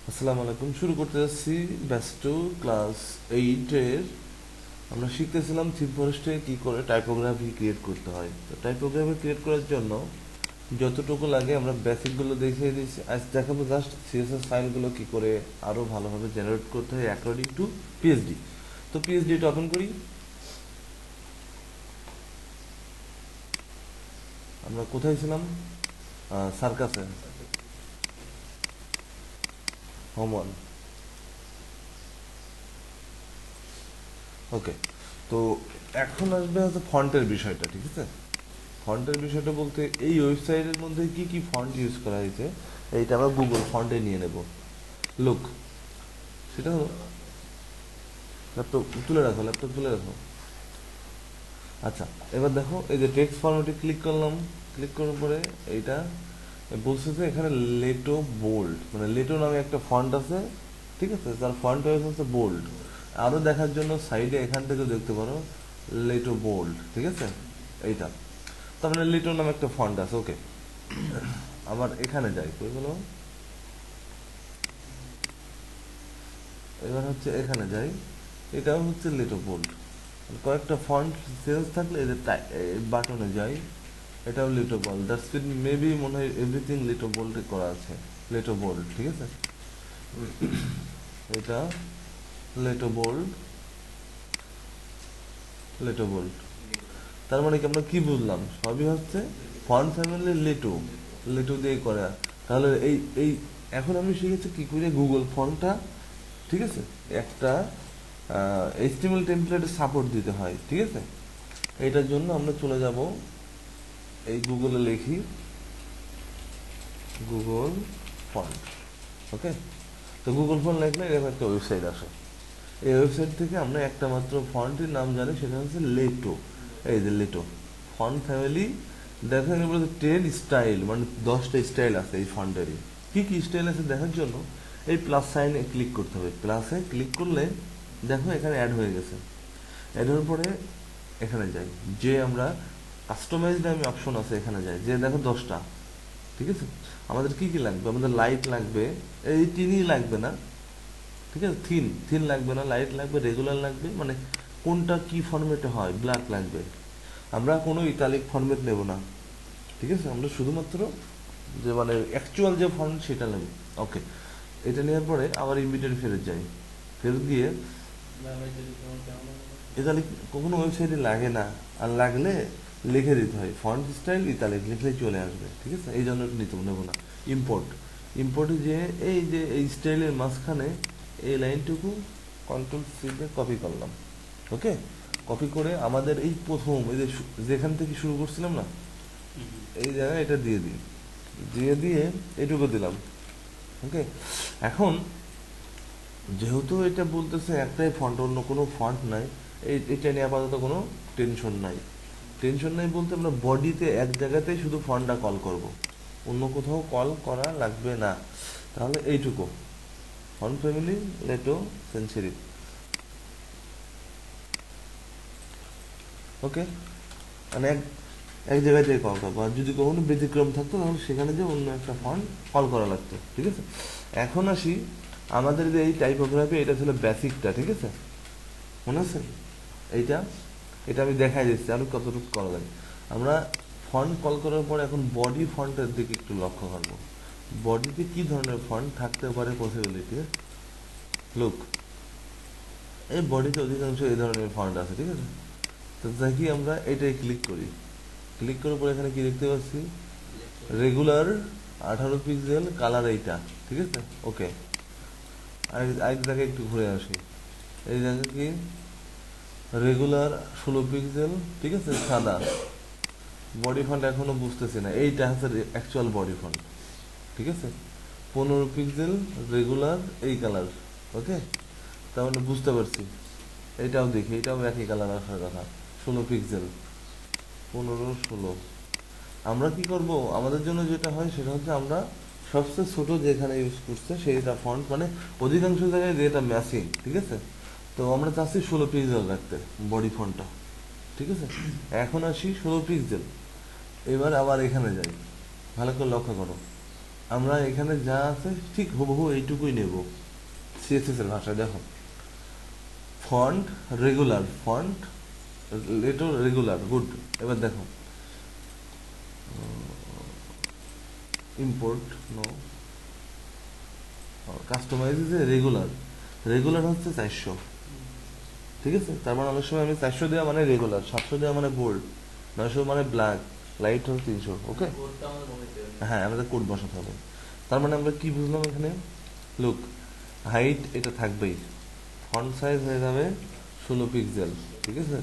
আসসালামু আলাইকুম। শুরু করতে যাচ্ছি ব্যাচ 2 ক্লাস 8 এর। আমরা শিখতেছিলাম থিম ফরেস্টে কি করে টাইপোগ্রাফি ক্রিয়েট করতে হয়। তো টাইপোগ্রাফি ক্রিয়েট করার জন্য যতটুকু লাগে আমরা বেসিকগুলো দেখিয়ে দিচ্ছি। আজ দেখাবো জাস্ট সিএসএস ফাইলগুলো কি করে আরো ভালোভাবে জেনারেট করতে হয় অ্যাকর্ডিং টু পিএইচডি। তো পিএইচডিটা ওপেন করি। আমরা কোথায় ছিলাম? সার্কাসে। Home one. ওকে। তো এখন আসবে হচ্ছে ফন্টের বিষয়টা, ঠিক আছে? ফন্টের বিষয়টা বলতে এই ওয়েবসাইটের মধ্যে কি কি ফন্ট ইউজ করা হয়েছে এইটা আমরা গুগল ফন্টে নিয়ে নেব। লুক, সেটা হলো ল্যাপটপ তুলে রাখো। আচ্ছা, এবার দেখো এই যে টেক্সট ফরম্যাটে ক্লিক করলাম। ক্লিক করার পরে এইটা বলছে যে এখানে লেটো বোল্ড, মানে লেটো নামে একটা ফন্ট আছে, ঠিক আছে? তার ফন্ট হচ্ছে বোল্ড। আরো দেখার জন্য সাইডে এখান থেকে দেখতে পারো লেটো বোল্ড, ঠিক আছে? এইটা তার মানে লেটো নামে একটা ফন্ট আছে। ওকে, আবার এখানে যাই, কই গেল? এবার হচ্ছে এখানে যাই, এটাও হচ্ছে লিটো বোল্ড। কয়েকটা ফন্ট চেঞ্জ থাকলে এই যে বাটনে যাই, এটাও লিটো বোল্ড। দ্যাটস ইট, মেবি মনে হয় এভরিথিং লিটো বোল্ড করা আছে। লিটো বোল্ড, ঠিক আছে? এটা লিটো বোল্ড, লিটো বোল্ড। তার মানে কি আমরা কি বুঝলাম? সবই হচ্ছে ফন্ট ফ্যামিলি লিটো, লিটো দিয়ে করা। তাহলে এই এই এখন আমি শিখেছি কি করে গুগল ফন্টটা, ঠিক আছে, একটা এইচটিএমএল টেমপ্লেটে সাপোর্ট দিতে হয়, ঠিক আছে? এটার জন্য আমরা চলে যাব, এই গুগলে লিখি গুগল ফন্ট। ওকে, তো গুগল ফন্ট লিখলে এরকম একটা ওয়েবসাইট আসে। এই ওয়েবসাইট থেকে আমরা একটা মাত্র ফন্টের নাম জানি, সেটা হচ্ছে লেটো। এই যে লেটো ফন্ট ফ্যামিলি। দেখেন এবার 10 স্টাইল, মানে 10টা স্টাইল আছে এই ফন্টেরই। কি কি স্টাইল আছে দেখার জন্য এই প্লাস সাইনে ক্লিক করতে হবে। প্লাসে ক্লিক করলে দেখো এখানে অ্যাড হয়ে গেছে। অ্যাড হওয়ার পরে এখানে যাই, যে আমরা কাস্টমাইজ নামে অপশন আছে, এখানে যাই, যে দেখো 10টা, ঠিক আছে? আমাদের কি কি লাগবে? আমাদের লাইট লাগবে, এই টিনই লাগবে না, ঠিক আছে? থিন থিন লাগবে না, লাইট লাগবে, রেগুলার লাগবে, মানে কোনটা কি ফরম্যাটে হয়, ব্ল্যাক লাগবে। আমরা কোনো ইতালিক ফরম্যাট নেব না, ঠিক আছে? আমরা শুধুমাত্র যে মানে অ্যাকচুয়াল যে ফন্ট সেটা নেব। ওকে, এটা নেওয়ার পরে আবার ইমিডিয়েট ফেরত যাই। ফেরত গিয়ে ইতালিক কখনো ওয়েবসাইটে লাগে না, আর লাগলে লিখে দিতে হয় ফন্ট স্টাইল ইতালিক, লিখলেই চলে আসবে, ঠিক আছে? এই জন্য নিতে নেবো না। ইম্পোর্ট, ইম্পোর্টে যে এই যে এই স্টাইলের মাঝখানে এই লাইনটুকু কন্ট্রোল সি দিয়ে কপি করলাম। ওকে, কপি করে আমাদের এই প্রথম এই যে যেখান থেকে শুরু করছিলাম না, এই জায়গায় এটা দিয়ে দিই, দিয়ে এটুকু দিলাম। ওকে, এখন যেহেতু এটা বলতেছে একটাই ফন্ট, অন্য কোনো ফন্ট নাই, এটা নিয়ে আপাতত কোনো টেনশন নাই। টেনশন নাই বলতে আমরা বডিতে এক জায়গাতেই শুধু ফন্টটা কল করব, অন্য কোথাও কল করা লাগবে না। তাহলে এইটুকু ফন্ট ফ্যামিলি লেটো সেঞ্চুরি। ওকে, মানে এক এক জায়গায় থেকে কল করবো, আর যদি কখনো ব্যতিক্রম থাকতো তাহলে সেখানে যে অন্য একটা ফন্ট কল করা লাগতো, ঠিক আছে? এখন আসি আমাদের যে এই টাইপোগ্রাফি, এটা ছিল বেসিকটা, ঠিক আছে? মনে আছে এইটা? এটা আমি দেখাই দিচ্ছি আর কতটুকু করা যায়। আমরা ফন্ট কল করার পর এখন বডি ফন্টের দিকে একটু লক্ষ্য করবো। বডিতে কি ধরনের ফন্ট থাকতে পারে পসিবিলিটি? লুক, এই বডিতে অধিকাংশ এই ধরনের ফন্ট আছে, ঠিক আছে? তো দেখি আমরা এটাই ক্লিক করি। ক্লিক করার পর এখানে কি দেখতে পাচ্ছি? রেগুলার 18 পিক্সেল, কালার এইটা, ঠিক আছে? ওকে, আর জায়গায় একটু ঘুরে আসি। এই জায়গা কি? রেগুলার 16 পিক্সেল, ঠিক আছে, সাদা। বডি ফন্ট এখনো বুঝতেছি না, এইটা হচ্ছে অ্যাকচুয়াল বডি ফন্ট, ঠিক আছে? 15 পিক্সেল, রেগুলার, এই কালার। ওকে, তার মানে বুঝতে পারছি। এটাও দেখি, এটাও একই কালার আসার কথা। 16 পিক্সেল, 15, 16। আমরা কি করব? আমাদের জন্য যেটা হয় সেটা হচ্ছে আমরা সবচেয়ে ছোট যেখানে ইউজ করছে সেইটা ফন্ট, মানে অধিকাংশ জায়গায় যেটা ম্যাচিং, ঠিক আছে? তো আমরা চাচ্ছি 16 পিক্সেল রাখতে বডি ফন্টটা, ঠিক আছে? এখন আসি 16 পিক্সেল। এবার আবার এখানে যাই, ভালো করে লক্ষ্য করো। আমরা এখানে যা আছে ঠিক হুবহু এইটুকুই নেব সিএসএস এর ভাষায়। দেখো font regular, font লেটো regular, good. এবার দেখো ইম্পোর্ট নো, কাস্টমাইজ যে রেগুলার, রেগুলার হচ্ছে 400, ঠিক আছে। তার মানে অনেক সময় আমি 400 দেওয়া মানে রেগুলার, 700 দেওয়া মানে বোল্ড, 900 মানে ব্ল্যাক, লাইট হচ্ছে 300। ওকে, হ্যাঁ আমাদের কোড বসাতে হবে। তার মানে আমরা কি বুঝলাম এখানে, লুক হাইট এটা থাকবেই, ফন্ট সাইজ হয়ে যাবে 16 পিক্সেল, ঠিক আছে।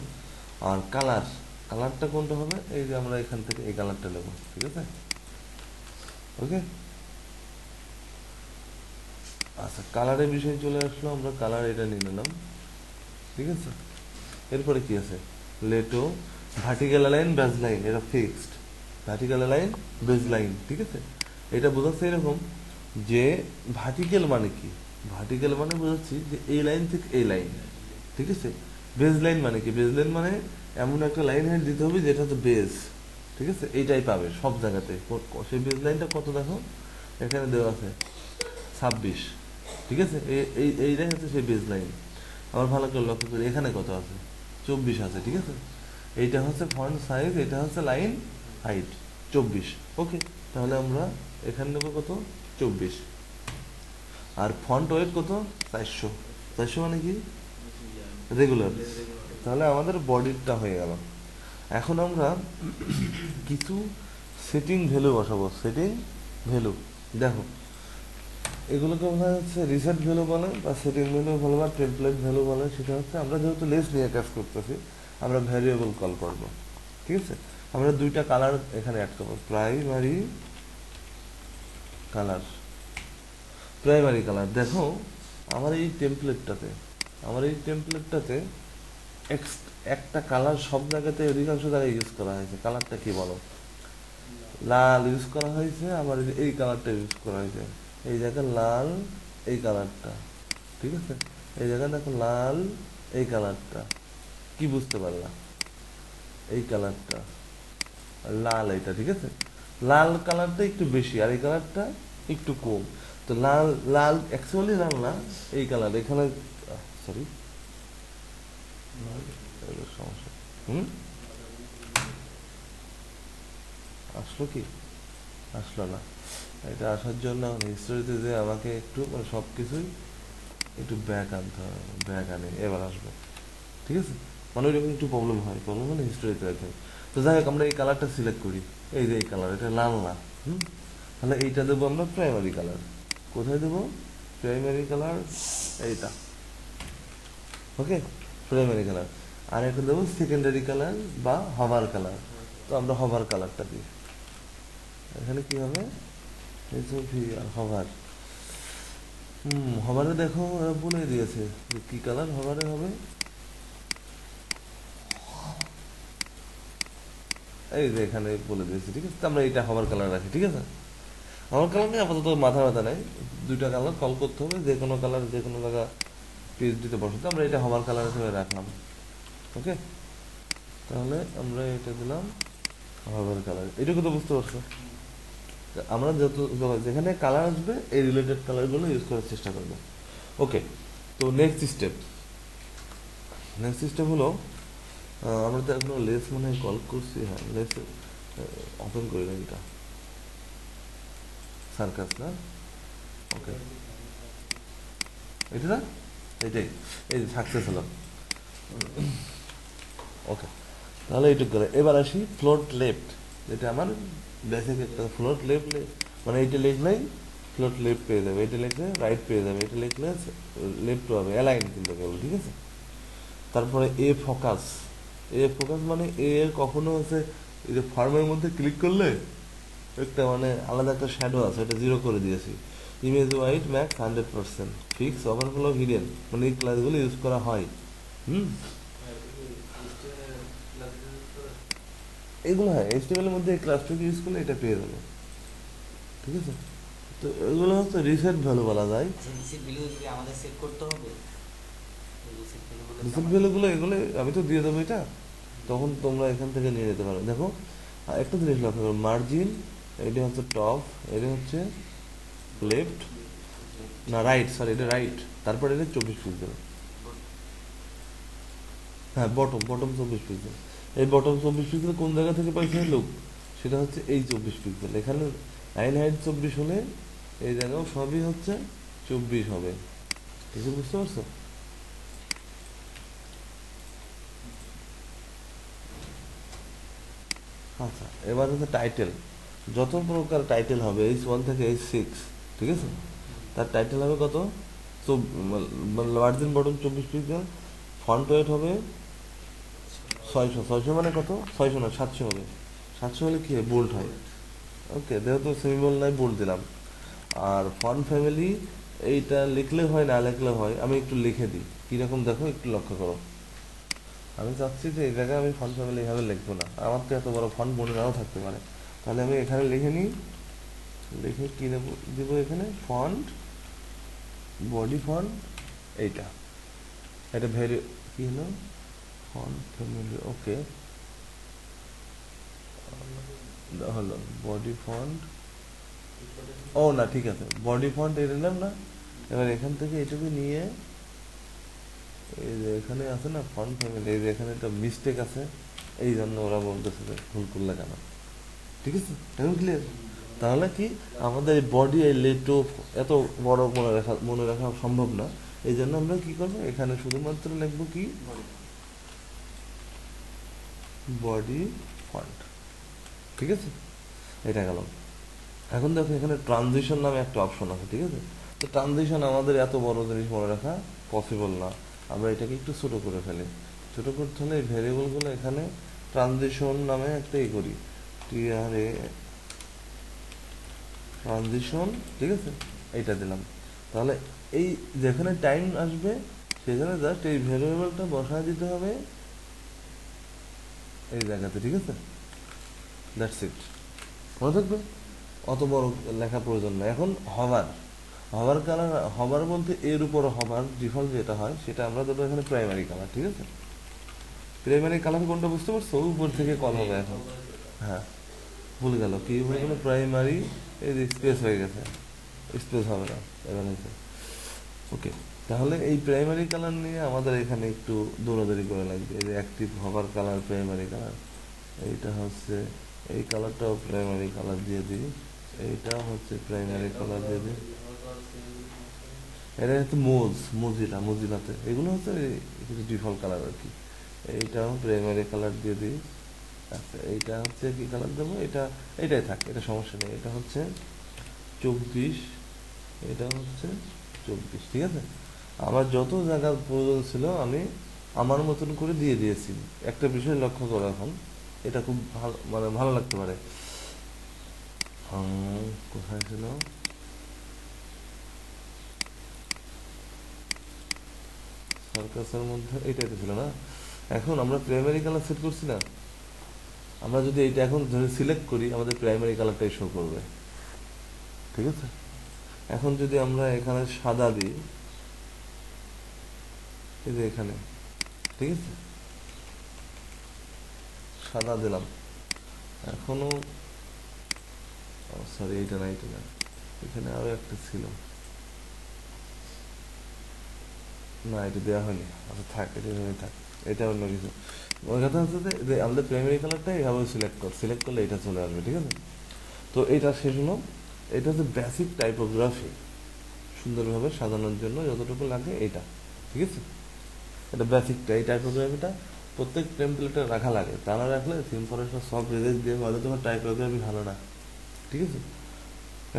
আর কালার, কালারটা কোনটা হবে, এই যে আমরা এখান থেকে এই কালারটা নেব, ঠিক আছে। ওকে, আচ্ছা কালারের বিষয়ে চলে আসলো, আমরা কালার এটা নিয়ে নিলাম, ঠিক আছে। এরপরে কি আছে, লেটো ভার্টিক্যাল লাইন বেজ লাইন, এটা fixed, vertical line base line, ঠিক আছে। এটা বোঝাচ্ছে এরকম যে ভার্টিক্যাল মানে কি, ভার্টিক্যাল মানে বোঝাচ্ছি যে এই লাইন থেকে এই লাইন, ঠিক আছে। বেজ লাইন মানে কি, বেজ লাইন মানে এমন একটা লাইন হাইট দিতে হবে যেটা হচ্ছে বেজ, ঠিক আছে। এইটাই পাবে সব জায়গাতে। সেই বেজ লাইনটা কত দেখো এখানে দেওয়া আছে 26, ঠিক আছে। এইটাই হচ্ছে সেই বেজ লাইন। আবার ভালো করে লক্ষ্য করি এখানে কত আছে, 24 আছে, ঠিক আছে। এইটা হচ্ছে ফন্ট সাইজ, এটা হচ্ছে লাইন হাইট 24। ওকে, তাহলে আমরা এখানে নেবো কত 24, আর ফন্ট ওয়েট কত 400, 400 মানে কি রেগুলার। তাহলে আমাদের বডিটা হয়ে গেল। এখন আমরা কিছু সেটিং ভ্যালু বসাবো, সেটিং ভ্যালু। দেখো এগুলোকে বলা হচ্ছে রিসেট ভ্যালু বলে, বা সেটিং ভ্যালু বলে, বা টেমপ্লেট ভ্যালু বলে। সেটা হচ্ছে আমরা যেহেতু লেস নিয়ে কাজ করতেছি, আমরা ভ্যারিয়েবল কল করব, ঠিক আছে। আমরা দুইটা কালার এখানে অ্যাড করবো, প্রাইমারি কালার, প্রাইমারি কালার। দেখো আমার এই টেমপ্লেটটাতে, আমার এই টেমপ্লেটটাতে একটা কালার সব জায়গাতে অধিকাংশ জায়গায় ইউজ করা হয়েছে। কালারটা কি বলো, লাল ইউজ করা হয়েছে, আবার এই কালারটা ইউজ করা হয়েছে, এই জায়গায় লাল এই কালারটা, ঠিক আছে। এই জায়গায় দেখো লাল এই কালারটা, কি বুঝতে পারলা, এই কালারটা লাল এটা, ঠিক আছে। লাল কালারটা একটু বেশি আর এই কালারটা একটু কম। তো লাল লাল অ্যাকচুয়ালি লাল না, এই কালার এখানে, সরি সমস্যা, আসলো কি, আসলো না। এটা আসার জন্য হিস্টোরিতে যে আমাকে একটু মানে সব কিছুই একটু ব্যাক আনতে হবে, ব্যাক আনে এবার আসবে, ঠিক আছে। মানে ওইরকম একটু প্রবলেম হয়, প্রবলেম হলে হিস্টোরিতে রাখতে হবে। তো যাই হোক আমরা এই কালারটা সিলেক্ট করি, এই যে এই কালার, এটা লাল না, তাহলে এইটা দেবো আমরা প্রাইমারি কালার। কোথায় দেবো, প্রাইমারি কালার এইটা, ওকে, প্রাইমারি কালার। আর একটা দেবো সেকেন্ডারি কালার বা হভার কালার। তো আমরা হভার কালারটা দিই, এখানে কি হবে হভার। হভারে দেখো বলে দিয়েছে যে কি কালার হভারে হবে, এই যে এখানে বলে দিয়েছে, ঠিক আছে। আমরা এইটা হভার কালার রাখি, ঠিক আছে। হভার কালার নিয়ে আপাতত মাথা ব্যথা নেই, দুইটা কালার কল করতে হবে, যে কোনো কালার যে কোনো জায়গা পিএইচডিতে বসাতে, আমরা এটা হভার কালার হিসেবে রাখলাম, ওকে। তাহলে আমরা এটা দিলাম হভার কালার, এটুকু তো বুঝতে পারছো। আমরা যত যেখানে কালার আসবে এই রিলেটেড কালারগুলো ইউজ করার চেষ্টা করবো, ওকে। তো নেক্সট স্টেপ হলো, আমরা তো এখনো লেস মনে হয় কল করছি, হ্যাঁ লেস ওপেন করি না, এটা সার্কাস না, ওকে এটা না, এটাই, এই যে সাকসেস হলো, ওকে। তাহলে এইটুকু করে এবার আসি ফ্লোট লেফট, যেটা আমার বেসিক একটা ফ্লোট লেফট, মানে এইটা লিখলেই ফ্লোট লেফট পেয়ে যাবে, এটা লিখলে রাইট পেয়ে যাবে, এটা লিখলে লেফট হবে, অ্যালাইন কিন্তু কেবল, ঠিক আছে। তারপরে এ ফোকাস, এ ফোকাস মানে এ এর কখনো হচ্ছে এই যে ফর্মের মধ্যে ক্লিক করলে একটা মানে আলাদা একটা শ্যাডো আছে, এটা 0 করে দিয়েছি। Image width max 100%, fix overflow hidden, মানে এই ক্লাসগুলো ইউজ করা হয়। এগুলো হ্যাঁ এইচটিএমএল এর মধ্যে এই ক্লাসটাকে ইউজ করলে এটা পেয়ে যাবে, ঠিক আছে। তো এগুলো হচ্ছে রিসেট ভ্যালু বলা যায়। রিসেট ভ্যালুগুলো এগুলো আমি তো দিয়ে দেবো, এটা তখন তোমরা এখান থেকে নিয়ে যেতে পারো। দেখো একটা জিনিস লক্ষ্য করো, মার্জিন এটা হচ্ছে টপ, এটা হচ্ছে লেফট না রাইট, সরি এটা রাইট, তারপরে এটা 24 পিক্সেল। হ্যাঁ বটম, বটম 24 পিক্সেল। এই বটম 24 পিক্সেল কোন জায়গা থেকে পাইছে লোক, সেটা হচ্ছে এই 24 পিক্সেল। এখানে লাইন হাইট 24 হলে এই জায়গাও সবই হচ্ছে 24 হবে। কিছু বুঝতে পারছো? আচ্ছা, এবার হচ্ছে টাইটেল। যত প্রকার টাইটেল হবে H1 থেকে H6, ঠিক আছে, তার টাইটেল হবে কত, margin bottom 24 pixel, font wait হবে 600। 600 মানে কত, 600 না 700 হবে। 700 হলে কি হয়, বোল্ড হয়। ওকে, যেহেতু সেমি বোল্ড নাই বোল্ড দিলাম। আর ফন্ট ফ্যামিলি এইটা লিখলে হয় না লিখলে হয়, আমি একটু লিখে দিই কিরকম দেখো, একটু লক্ষ্য করো। আমি চাচ্ছি যে এই জায়গায় আমি ফন্ট ফ্যামিলি এভাবে লিখবো না, আমার তো এত বড় ফন্ট মনে নাও থাকতে পারে। তাহলে আমি এখানে লিখে নিই, লিখে কি দিব এখানে, ফন্ট বডি ফন্ট এইটা, এটা ভেরি কি হলো, ফন্ট ফ্যামিলি। ওকে, হলো বডি ফন্ট। ও না ঠিক আছে, বডি ফন্ট এই নিলাম না। এবার এখান থেকে এটুকু নিয়ে এই যে এখানে আছে না ফন্ট ফ্যামিলি, এই যে এখানে একটা মিস্টেক আছে, এই জন্য ওরা বলতেছে যে ভুল করলে কেন। ঠিক আছে, এখন ক্লিয়ার? তাহলে কি আমাদের এই বডি এই লেটো এত বড় মনে রাখা সম্ভব না। এই জন্য আমরা কি করবো, এখানে শুধুমাত্র লিখবো কি, বডি ফন্ট। ঠিক আছে, এটা গেল। এখন দেখো এখানে ট্রানজিশন নামে একটা অপশন আছে, ঠিক আছে। তো ট্রানজিশন আমাদের এত বড় জিনিস মনে রাখা পসিবল না, আমরা এটাকে একটু ছোট করে ফেলি। ছোট করতে হলে এই ভেরিয়েবলগুলো এখানে ট্রানজিশন নামে একটা করি, TRA ট্রানজিশন, ঠিক আছে, এইটা দিলাম। তাহলে এই যেখানে টাইম আসবে সেখানে জাস্ট এই ভেরিয়েবলটা বসায় দিতে হবে এই জায়গাতে, ঠিক আছে, দ্যাটস ইট। মনে থাকবে, অত বড় লেখা প্রয়োজন না। এখন হভার, হভার কালার, হভার বলতে এর উপর হভার ডিফল্ট যেটা হয় সেটা আমরা দেবো এখানে প্রাইমারি কালার। ঠিক আছে, প্রাইমারি কালার কোনটা বুঝতে পারছো, উপর থেকে কল হবে এখন। হ্যাঁ ভুলে গেল, কি হয়ে গেল, প্রাইমারি, এই যে স্পেস হয়ে গেছে, স্পেস হবে না এবার হয়েছে। ওকে, তাহলে এই প্রাইমারি কালার নিয়ে আমাদের এখানে একটু দৌড়াদৌড়ি করে লাগবে। এই যে active hover colour primary colour, এইটা হচ্ছে, এই কালারটাও প্রাইমারি কালার দিয়ে দিই, এইটা হচ্ছে প্রাইমারি কালার দিয়ে দিই। এটা হচ্ছে মজিলাতে এগুলো হচ্ছে ডিফল্ট কালার আর কি। এইটাও প্রাইমারি কালার দিয়ে দিই। আচ্ছা, এইটা হচ্ছে কি কালার দেবো, এটা এটাই থাক, এটা সমস্যা নেই। এটা হচ্ছে 24, এটা হচ্ছে 24, ঠিক আছে। আমার যত জায়গার প্রয়োজন ছিল আমি আমার মতন করে দিয়ে দিয়েছি। একটা বিষয় লক্ষ্য করো এখন, এটা খুব ভালো, মানে ভালো লাগতে পারে। কোথায় ছিল, সার্কাসের মধ্যে এইটাই তো ছিল না। এখন আমরা প্রাইমারি কালার সেট করছি না, আমরা যদি এইটা এখন ধরে সিলেক্ট করি আমাদের প্রাইমারি কালারটাই শো করবে। ঠিক আছে, এখন যদি আমরা এখানে সাদা দিই, এই যে এখানে, ঠিক আছে, সাদা দিলাম। এখনো সরি এইটা না, এইটা না, এখানে আরো একটা ছিল না, এটা দেওয়া হয়নি। আচ্ছা থাক, এটা এভাবে থাক, এটা অন্য কিছু। ওই কথা হচ্ছে যে আমাদের প্রাইমারি কালারটা এইভাবে সিলেক্ট করলে এটা চলে আসবে। ঠিক আছে, তো এটা শেষ হলো। এটা হচ্ছে বেসিক টাইপোগ্রাফি, সুন্দরভাবে সাজানোর জন্য যতটুকু লাগে এটা। ঠিক আছে, এটা বেসিকটা, এই টাইপোগ্রাফিটা প্রত্যেক টেমপ্লেটে রাখা লাগে, তা না রাখলে থিম ফরেস্টার সব রেজেক্ট দিয়ে হয়তো তোমার টাইপোগ্রাফি ভালো না। ঠিক আছে,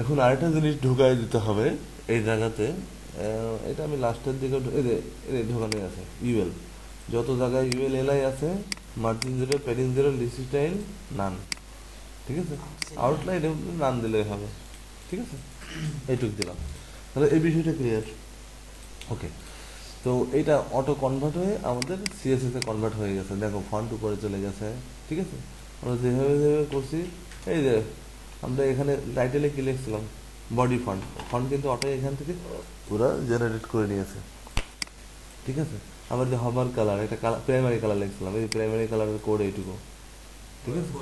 এখন আরেকটা জিনিস ঢুকাই দিতে হবে এই জায়গাতে। এটা আমি লাস্টের দিকে ঢোকানো আছে, ইউএল, যত জায়গায় ইউএল এলআই আছে, মার্জিন জিরো, প্যাডিং জিরো, লিস্টাইন নান। ঠিক আছে, আউটলাইন নান দিলেই হবে। ঠিক আছে, এইটুক দিলাম। তাহলে এই বিষয়টা ক্লিয়ার। ওকে, তো এইটা অটো কনভার্ট হয়ে আমাদের সিএসএস এ কনভার্ট হয়ে গেছে। দেখো ফন্ট উপরে চলে গেছে। ঠিক আছে, আমরা যেভাবে যেভাবে করছি, এই যে আমরা এখানে টাইটেলে কি লিখছিলাম, বডি ফন্ট, ফন্ট কিন্তু অটো এখান থেকে পুরো জেনারেট করে নিয়েছে। ঠিক আছে, আবার যে হবার কালার, এটা প্রাইমারি কালার লিখছিলাম, এই প্রাইমারি কালারের কোড এইটুকু। ঠিক আছে,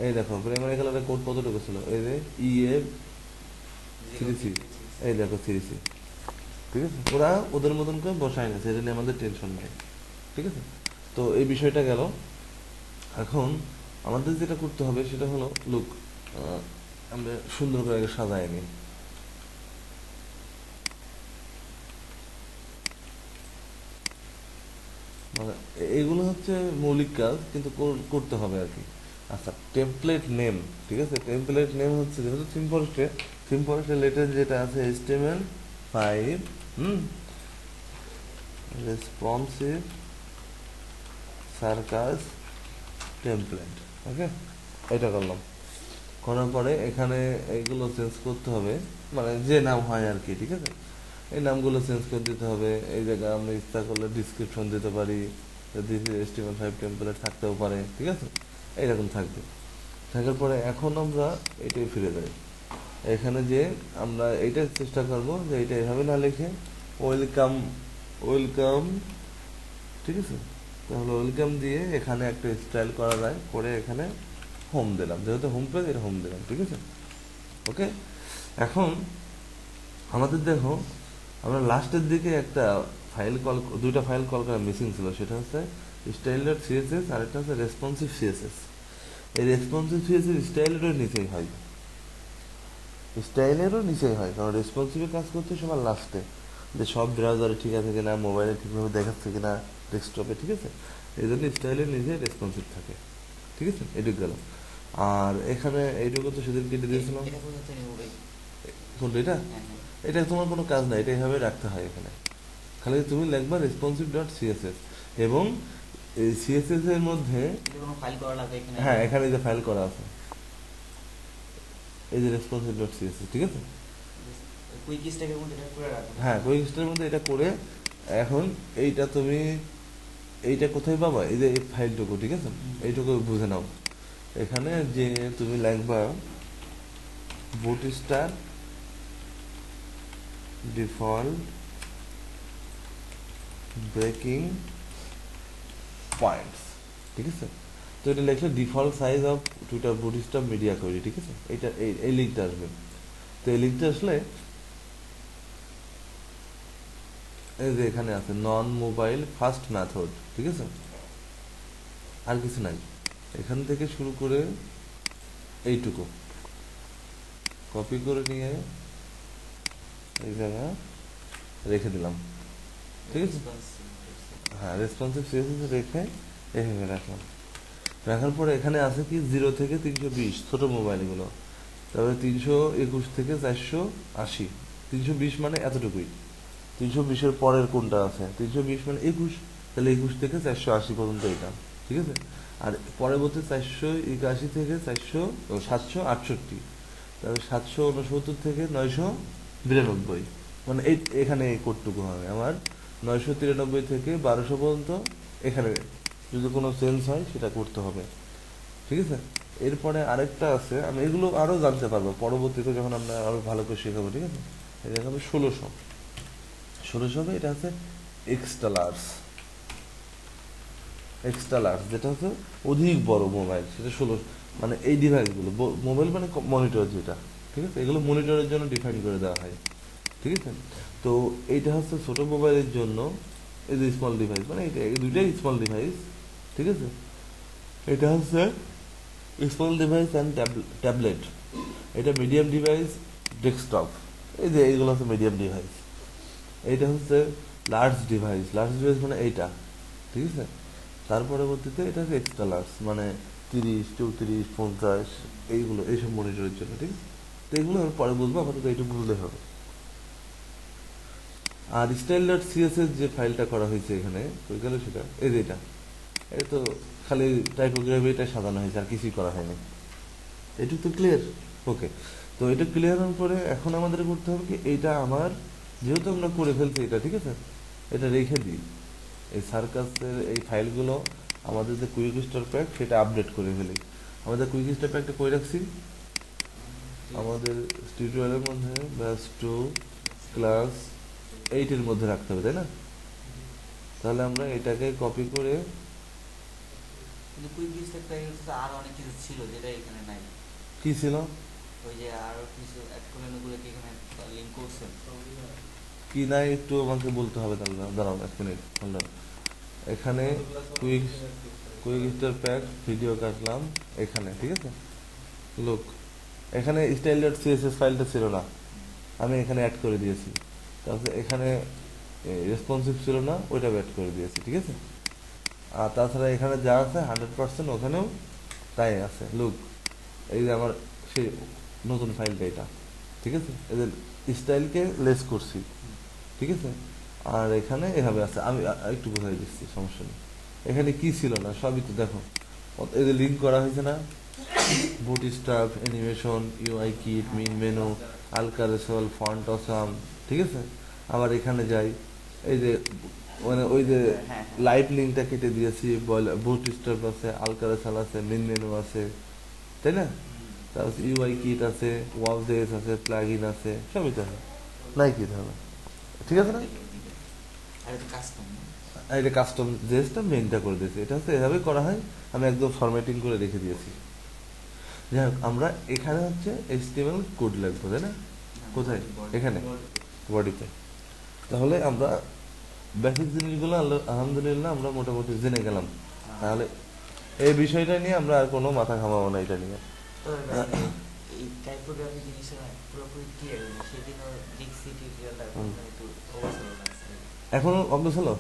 এই দেখো প্রাইমারি কালারের কোড কতটুকু ছিল, এই যে ইএ থ্রি সি, এই দেখো থ্রি সি, ঠিক আছে? ওরা ওদের মতন করে বসায় না, সেটা নিয়ে আমাদের টেনশন নেই, ঠিক আছে? তো এই বিষয়টা গেল। এখন আমাদের যেটা করতে হবে সেটা হলো লুক, আমরা সুন্দর করে আগে সাজায় নিই। মানে এগুলো হচ্ছে মৌলিক কাজ, কিন্তু করতে হবে আর কি। আচ্ছা, টেমপ্লেট নেম, ঠিক আছে? টেমপ্লেট নেম হচ্ছে যেহেতু থিম ফরেস্ট রিলেটেড যেটা আছে HTML5, হুম, রেসপন্সিভ সার্কাস টেমপ্লেট, ওকে, এটা করলাম। করার পরে এখানে এইগুলো চেঞ্জ করতে হবে, মানে যে নাম হয় আর কি, ঠিক আছে? এই নামগুলো চেঞ্জ করে দিতে হবে। এই জায়গায় আমরা ইচ্ছা করলে ডিসক্রিপশন দিতে পারি, দিস ইজ HTML5 টেমপ্লেট থাকতেও পারে, ঠিক আছে? এইরকম থাকবে। থাকার পরে এখন আমরা এটাই ফিরে যাই। এখানে যে আমরা এইটার চেষ্টা করব যে এটা এভাবে না লিখে ওয়েলকাম, ওয়েলকাম, ঠিক আছে? তাহলে ওয়েলকাম দিয়ে এখানে একটা স্টাইল করা যায়, করে এখানে হোম দিলাম, যেহেতু হোম পেজ এটা হোম দিলাম, ঠিক আছে? ওকে। এখন আমাদের দেখো, আমরা লাস্টের দিকে একটা ফাইল কল, দুইটা ফাইল কল করা মিসিং ছিল, সেটা হচ্ছে স্টাইল ডট সিএসএস আর একটা হচ্ছে রেসপন্সিভ সিএসএস। এই রেসপন্সিভ সিএসএস স্টাইলেরও নিচেই হয়, স্টাইলেরও নিচেই হয়, কারণ রেসপন্সিভে কাজ করতে সবার লাস্টে, যে সব ব্রাউজারে ঠিক আছে কিনা, মোবাইলে ঠিকভাবে দেখাচ্ছে কিনা, ডেস্কটপে, ঠিক আছে? এই জন্য স্টাইলের নিচে রেসপন্সিভ থাকে, ঠিক আছে? এটুকু গেল। আর এখানে এইটুকু তো সেদিন কেটে দিয়েছিলাম। কোনটা এটা? এটা তোমার কোনো কাজ নাই, এটা এইভাবে রাখতে হয় এখানে। খালি তুমি লিখবা রেসপন্সিভ ডট সিএসএস, এবং এই সিএসএস এর মধ্যে হ্যাঁ, এখানে যে ফাইল করা আছে, এই যে রেসপন্সিভ ডট সিএসএস, ঠিক আছে? হ্যাঁ, কুইক স্টারের মধ্যে এটা করে, এখন এইটা তুমি এইটা কোথায় পাবা? এই যে এই ফাইলটুকু, ঠিক আছে? এইটুকু বুঝে নাও। এখানে যে তুমি লিখবা বুটস্ট্র্যাপ ডিফল্ট ব্রেকিং পয়েন্টস, ঠিক আছে? তো এটা লিখলে default size of Twitter bootstrap media query, ঠিক আছে? এইটা এই লিঙ্কটা আসবে। তো এই লিঙ্কটা আসলে এই যে এখানে আছে নন মোবাইল ফার্স্ট মেথড, ঠিক আছে? আর কিছু নাই। এখান থেকে শুরু করে এইটুকু কপি করে নিয়ে এই জায়গায় রেখে দিলাম, ঠিক আছে? হ্যাঁ, রেসপন্সিভ সিএসএস রেখে এইভাবে রাখলাম। রাখার পরে এখানে আছে কি 0 থেকে 320 ছোট মোবাইলগুলো, তারপরে 321 থেকে 480, 320 মানে এতটুকুই। 320-এর পরের কোনটা আছে? 320 মানে 21, তাহলে 21 থেকে 480 পর্যন্ত এটা, ঠিক আছে? আর পরবর্তী 481 থেকে 768, তারপরে 769 থেকে 992, মানে এই এখানে এই কোডটুকু হবে আমার। 993 থেকে 1200 পর্যন্ত এখানে যদি কোনো চেঞ্জ হয় সেটা করতে হবে, ঠিক আছে? এরপরে আরেকটা আছে, আমি এগুলো আরো জানতে পারবো পরবর্তীতে যখন আমরা আরো ভালো করে শেখাবো, ঠিক আছে? এটা হবে 1600 হবে। এটা হচ্ছে এক্সট্রা লার্জ, এক্সট্রা লার্জ যেটা হচ্ছে অধিক বড় মোবাইল, সেটা 16, মানে এই ডিভাইসগুলো মোবাইল মানে মনিটর যেটা, ঠিক আছে? এগুলো মনিটরের জন্য ডিফাইন করে দেওয়া হয়, ঠিক আছে? তো এইটা হচ্ছে ছোট মোবাইলের জন্য, এই যে স্মল ডিভাইস, মানে এটা এই দুইটাই স্মল ডিভাইস, ঠিক আছে? এটা হচ্ছে স্মল ডিভাইস অ্যান্ড ট্যাবলেট। এটা মিডিয়াম ডিভাইস, ডেস্কটপ, এই যে এইগুলো হচ্ছে মিডিয়াম ডিভাইস। এইটা হচ্ছে লার্জ ডিভাইস, লার্জ ডিভাইস মানে এইটা, ঠিক আছে? তার পরবর্তীতে এটা হচ্ছে এক্সট্রা লার্জ, মানে 30, 34, 50, এইগুলো এইসব মনিটরের জন্য, ঠিক আছে? তো এগুলো আমি পরে বুঝবো, আপাতত এইটা বুঝলে হবে। আর স্টাইল ডট সিএসএস যে ফাইলটা করা হয়েছে এখানে, ওই গেল সেটা, এই যে এটা তো খালি টাইপোগ্রাফি এটা সাজানো হয়েছে, আর কিছুই করা হয়নি। এটুকু তো ক্লিয়ার? ওকে। তো এটা ক্লিয়ার হওয়ার পরে এখন আমাদের করতে হবে কি, এইটা আমার যেহেতু আমরা করে ফেলছি এটা, ঠিক আছে? এটা রেখে দিই, এই সার্কাসের এই ফাইলগুলো আমাদের যে কুইক স্টার প্যাক সেটা আপডেট করে ফেলি। আমাদের কুইক স্টার প্যাকটা করে রাখছি আমাদের টিউটোরিয়ালের মধ্যে, ব্যাস 2 ক্লাস 8-এর মধ্যে রাখতে হবে, তাই না? তাহলে আমরা এটাকে কপি করে, কিন্তু কুইক লিস্ট একটা আর অনেক কিছু ছিল যেটা এখানে নাই। কি ছিল? ওই যে আরো কিছু অ্যাড করলেন ওগুলো কি এখানে লিঙ্ক করছেন? কি নাই একটু আমাকে বলতে হবে, তাহলে দাঁড়াও 1 মিনিট, hold on। এখানে quick quick star pack video কাটলাম এখানে, ঠিক আছে। লুক, এখানে স্টাইল ডট সিএসএস ফাইলটা ছিল না, আমি এখানে অ্যাড করে দিয়েছি। তারপরে এখানে রেসপন্সিভ ছিল না, ওইটা অ্যাড করে দিয়েছি, ঠিক আছে। আর তাছাড়া এখানে যা আছে 100% ওখানেও তাই আছে। লুক, এই যে আমার সেই নতুন ফাইলটা এটা, ঠিক আছে। এদের স্টাইলকে লেস করছি, ঠিক আছে। আর এখানে এভাবে আছে, আমি একটু বোঝাই দিচ্ছি, সমস্যা নেই। এখানে কি ছিল না সবই তো দেখো, এদের লিঙ্ক করা হয়েছে না, বুটস্ট্র্যাপ, অ্যানিমেশন, ইউআই কিট, মিন মেনু, আলকারেসল, ফন্ট অসাম, ঠিক আছে। আবার এখানে যাই, এই যে মানে ওই যে লাইভ লিঙ্কটা কেটে দিয়েছি, বুটস্ট্র্যাপ আছে, আলকারেসল আছে, মিন মেনু আছে, তাই না। তারপর ইউআই কিট আছে, ওয়াবজেস আছে, প্লাগইন আছে, সবই তো আছে, নাই কি তাহলে, ঠিক আছে না। আর এটা কাস্টম। আর এটা কাস্টম জেসটা মেনটা করে দিয়েছি, এটা হচ্ছে এভাবে করা হয়, আমি একদম ফরম্যাটিং করে রেখে দিয়েছি। যাই হোক, আমরা এখানে হচ্ছে HTML কোড লিখবো, তাই না। কোথায়? এখানে বডিতে। তাহলে আমরা বেসিক জিনিসগুলো আলহামদুলিল্লাহ আমরা মোটামুটি জেনে গেলাম। তাহলে এই বিষয়টা নিয়ে আমরা আর কোনো মাথা ঘামাবো না এটা নিয়ে। তো এই টাইপোগ্রাফি জিনিসটা পুরোপুরি ক্লিয়ার হয়নি, সেদিনও দেখছি টিউটোরিয়ালটা একটু অবসর লাগছে। এখনো অভ্যাস হলো?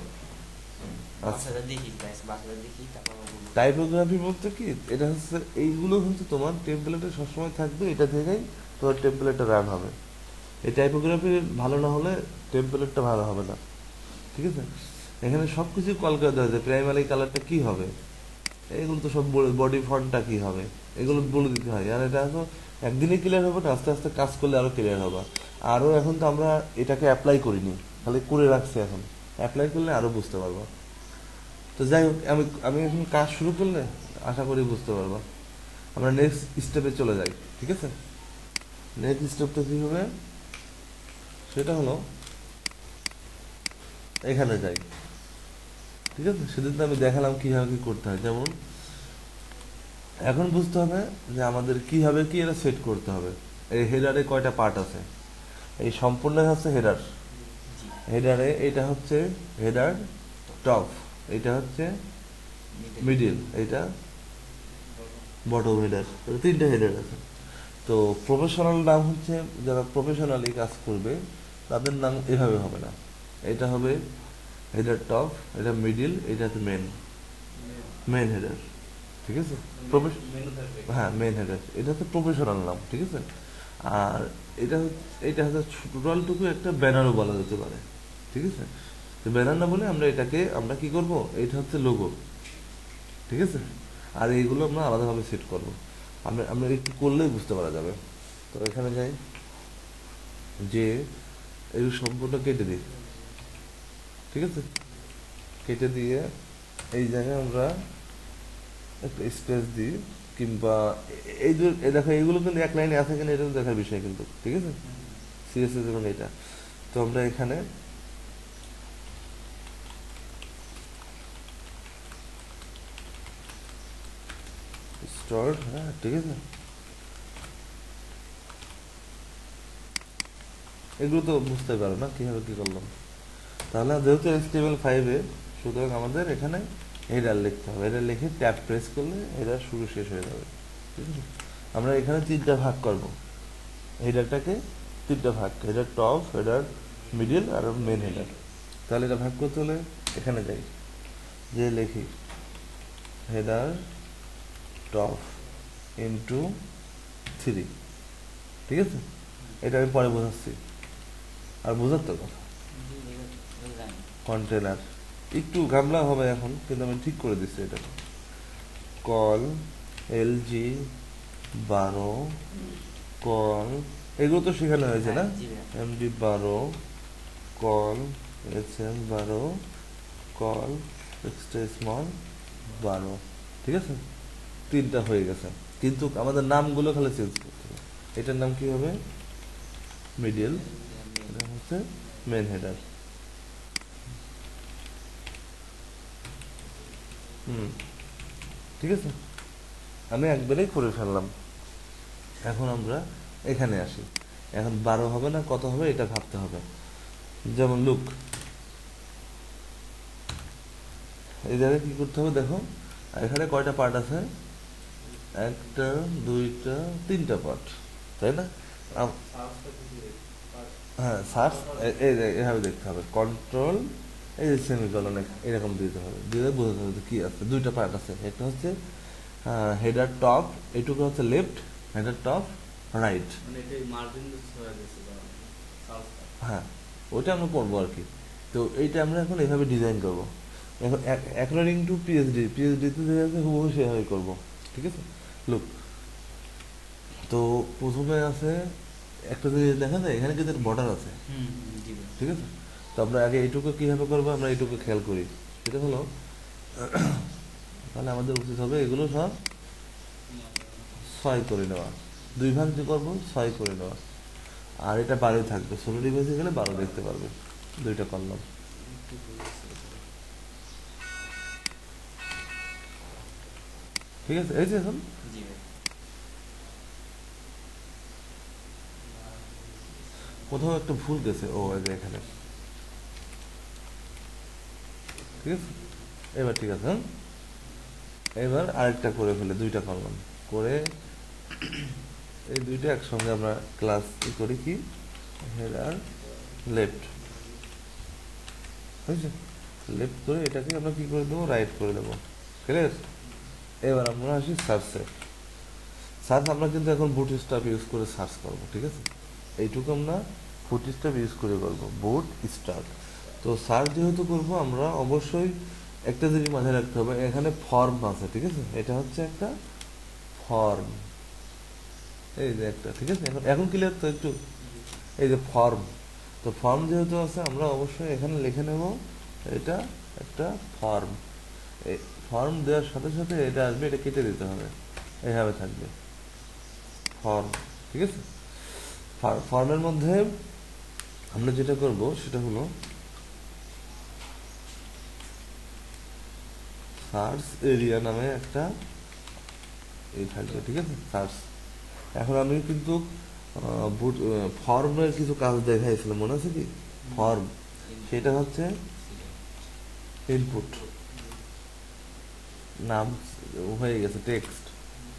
আচ্ছা, বাচ্চাদের দেখি গাইস, বাচ্চাদের দেখি তারপর বলবো। টাইপোগ্রাফি বলতে কি, এটা হচ্ছে এইগুলো হচ্ছে তোমার টেমপ্লেটে সবসময় থাকবে, এটা থেকেই তোমার টেমপ্লেটটা রান হবে। এই টাইপোগ্রাফি ভালো না হলে টেমপ্লেটটা ভালো হবে না, ঠিক আছে। এখানে সব কিছু কল করে দেওয়া যায়, প্রাইমারি কালারটা কি হবে, এগুলো তো সব বডি ফন্টটা কি হবে, এগুলো বলে দিতে হয়। আর এটা তো একদিনে ক্লিয়ার হবে না, আস্তে আস্তে কাজ করলে আরো ক্লিয়ার হবে। আরও এখন তো আমরা এটাকে অ্যাপ্লাই করিনি, খালি করে রাখছি, এখন অ্যাপ্লাই করলে আরো বুঝতে পারবো। তো যাই হোক, আমি আমি এখন কাজ শুরু করলে আশা করি বুঝতে পারবো। আমরা নেক্সট স্টেপে চলে যাই, ঠিক আছে। নেক্সট স্টেপটা কি হবে সেটা হলো, এখানে যাই, ঠিক আছে। সেদিন তো আমি দেখালাম কিভাবে কি করতে হয়। যেমন এখন বুঝতে হবে যে আমাদের কিভাবে কি এটা সেট করতে হবে। এই হেডারে কয়টা পার্ট আছে, এই সম্পূর্ণ হচ্ছে হেডার। হেডারে এটা হচ্ছে হেডার টপ, এটা হচ্ছে মিডিল, এটা বটম হেডার, তিনটা হেডার আছে। তো প্রফেশনাল নাম হচ্ছে, যারা প্রফেশনালি কাজ করবে তাদের নাম এভাবে হবে না, এটা হবে হেডার টপ, এটা মিডিল, এটা হচ্ছে মেন, মেন হেডার, ঠিক আছে। হ্যাঁ, মেন হেডার, এটা হচ্ছে প্রফেশনাল নাম, ঠিক আছে। আর এটা হচ্ছে টোটালটুকু একটা ব্যানারও বলা যেতে পারে, ঠিক আছে। তো ব্যানার না বলে আমরা কি করব, এটা হচ্ছে লোগো, ঠিক আছে। আর এইগুলো আমরা আলাদাভাবে সেট করব, আমরা আমরা একটু করলেই বুঝতে পারা যাবে। তো এখানে যাই, যে এই সম্পূর্ণ কেটে দিই, ঠিক আছে। কেটে দিয়ে এই জায়গায় আমরা একটা স্পেস দিই, কিংবা এই যে দেখো এইগুলো কিন্তু এক লাইনে আছে কিনা এটা দেখার বিষয় কিন্তু, ঠিক আছে। সিএসএস এবং এটা, তো আমরা এখানে স্টার্ট, হ্যাঁ ঠিক আছে। এগুলো তো বুঝতে পারো না কিভাবে কি করলাম। তাহলে যেহেতু HTML5-এ, সুতরাং আমাদের এখানে হেডার লিখতে হবে, হেডার লিখে ট্যাব প্রেস করলে হেডার শুরু শেষ হয়ে যাবে, ঠিক আছে। আমরা এখানে তিনটা ভাগ করব হেডারটাকে, তিনটা ভাগ, হেডার টপ, হেডার মিডিল আর মেন হেডার। তাহলে এটা ভাগ করতে হলে এখানে যাই, যে লিখি হেডার টপ ইন্টু 3, ঠিক আছে। এটা আমি পরে বোঝাচ্ছি, আর বোঝার তো কথা। কন্টেনার একটু গামলা হবে এখন, কিন্তু আমি ঠিক করে দিচ্ছি এটা। কল LG12, কল এগুলো তো শেখানো হয়েছে না, MD12, call SM12, call extra small 12, ঠিক আছে। তিনটা হয়ে গেছে, কিন্তু আমাদের নামগুলো খালি চেঞ্জ করতে হবে। এটার নাম কি হবে, মিডিল, এটা হচ্ছে মেন হেডার। ঠিক আছে, আমি একবারেই করে ফেললাম। এখন আমরা এখানে আসি। এখন 12 হবে না কত হবে এটা ভাবতে হবে। যেমন লুক, এই জায়গায় কি করতে হবে দেখো, এখানে কয়টা পার্ট আছে, একটা দুইটা তিনটা পার্ট, তাই না? হ্যাঁ, সার্চ এই এভাবে দেখতে হবে, কন্ট্রোল এই যে সেমিকলন এরকম দিতে হবে, দিয়ে বোঝাতে হবে কি আছে। দুইটা পার্ট আছে, একটা হচ্ছে হেডার টপ, এইটুকু হচ্ছে লেফট, হেডার টপ রাইট। হ্যাঁ, ওটা আমরা করবো আর কি। তো এইটা আমরা এখন এইভাবে ডিজাইন করবো। এখন অ্যাকর্ডিং টু পিএইচডি, পিএইচডিতে যে আছে হুবহু সেভাবে করবো, ঠিক আছে? লুক, তো প্রথমে আছে একটা জিনিস দেখা যায়, এখানে কিন্তু বর্ডার আছে, ঠিক আছে? তো আমরা আগে এইটুকু কীভাবে করবো, আমরা এইটুকু খেয়াল করি। সেটা হলো তাহলে আমাদের উচিত হবে এগুলো সব 6 করে নেওয়া। 2 ভাগ যে করবো 6 করে নেওয়া, আর এটা 12 থাকবে, 16 ডিভাইসে গেলে 12 দেখতে পারবে। দুইটা করলাম, ঠিক আছে? এই যে এখন কোথাও একটা ভুল গেছে, ও এই যে এখানে, ঠিক আছে? এবার ঠিক আছে। হ্যাঁ, এবার আরেকটা করে ফেলে, দুইটা করলাম, করে এই দুইটা একসঙ্গে আমরা ক্লাস করি কি, হেডার লেফট, বুঝছো? লেফট করে এটাকে আমরা কি করে দেবো, রাইট করে দেবো, ক্লিয়ার? এবার আমরা আসি সার্চে। সার্চ আমরা কিন্তু এখন বুট স্টাফ ইউজ করে সার্চ করবো, ঠিক আছে? এইটুকু আমরা বুট স্টাফ ইউজ করে করবো, বুট স্টাফ। তো সার্চ যেহেতু করবো আমরা, অবশ্যই একটা জিনিস মাথায় রাখতে হবে, এখানে ফর্ম আছে, ঠিক আছে? এটা হচ্ছে একটা ফর্ম, এই যে একটা, ঠিক আছে? এখন এখন ক্লিয়ার তো একটু? এই যে ফর্ম, তো ফর্ম যেহেতু আছে আমরা অবশ্যই এখানে লিখে নেব এটা একটা ফর্ম। এই ফর্ম দেওয়ার সাথে সাথে এটা আসবে, এটা কেটে দিতে হবে, এইভাবে থাকবে ফর্ম, ঠিক আছে? ফর্মের মধ্যে আমরা যেটা করব সেটা হলো সার্চ এরিয়া নামে একটা এই থাকবে, ঠিক আছে? সার্চ। এখন আমি কিন্তু ফর্মের কিছু কাজ দেখাইছিলাম, মনে আছে কি? ফর্ম, সেটা হচ্ছে ইনপুট, নাম হয়ে গেছে টেক্সট,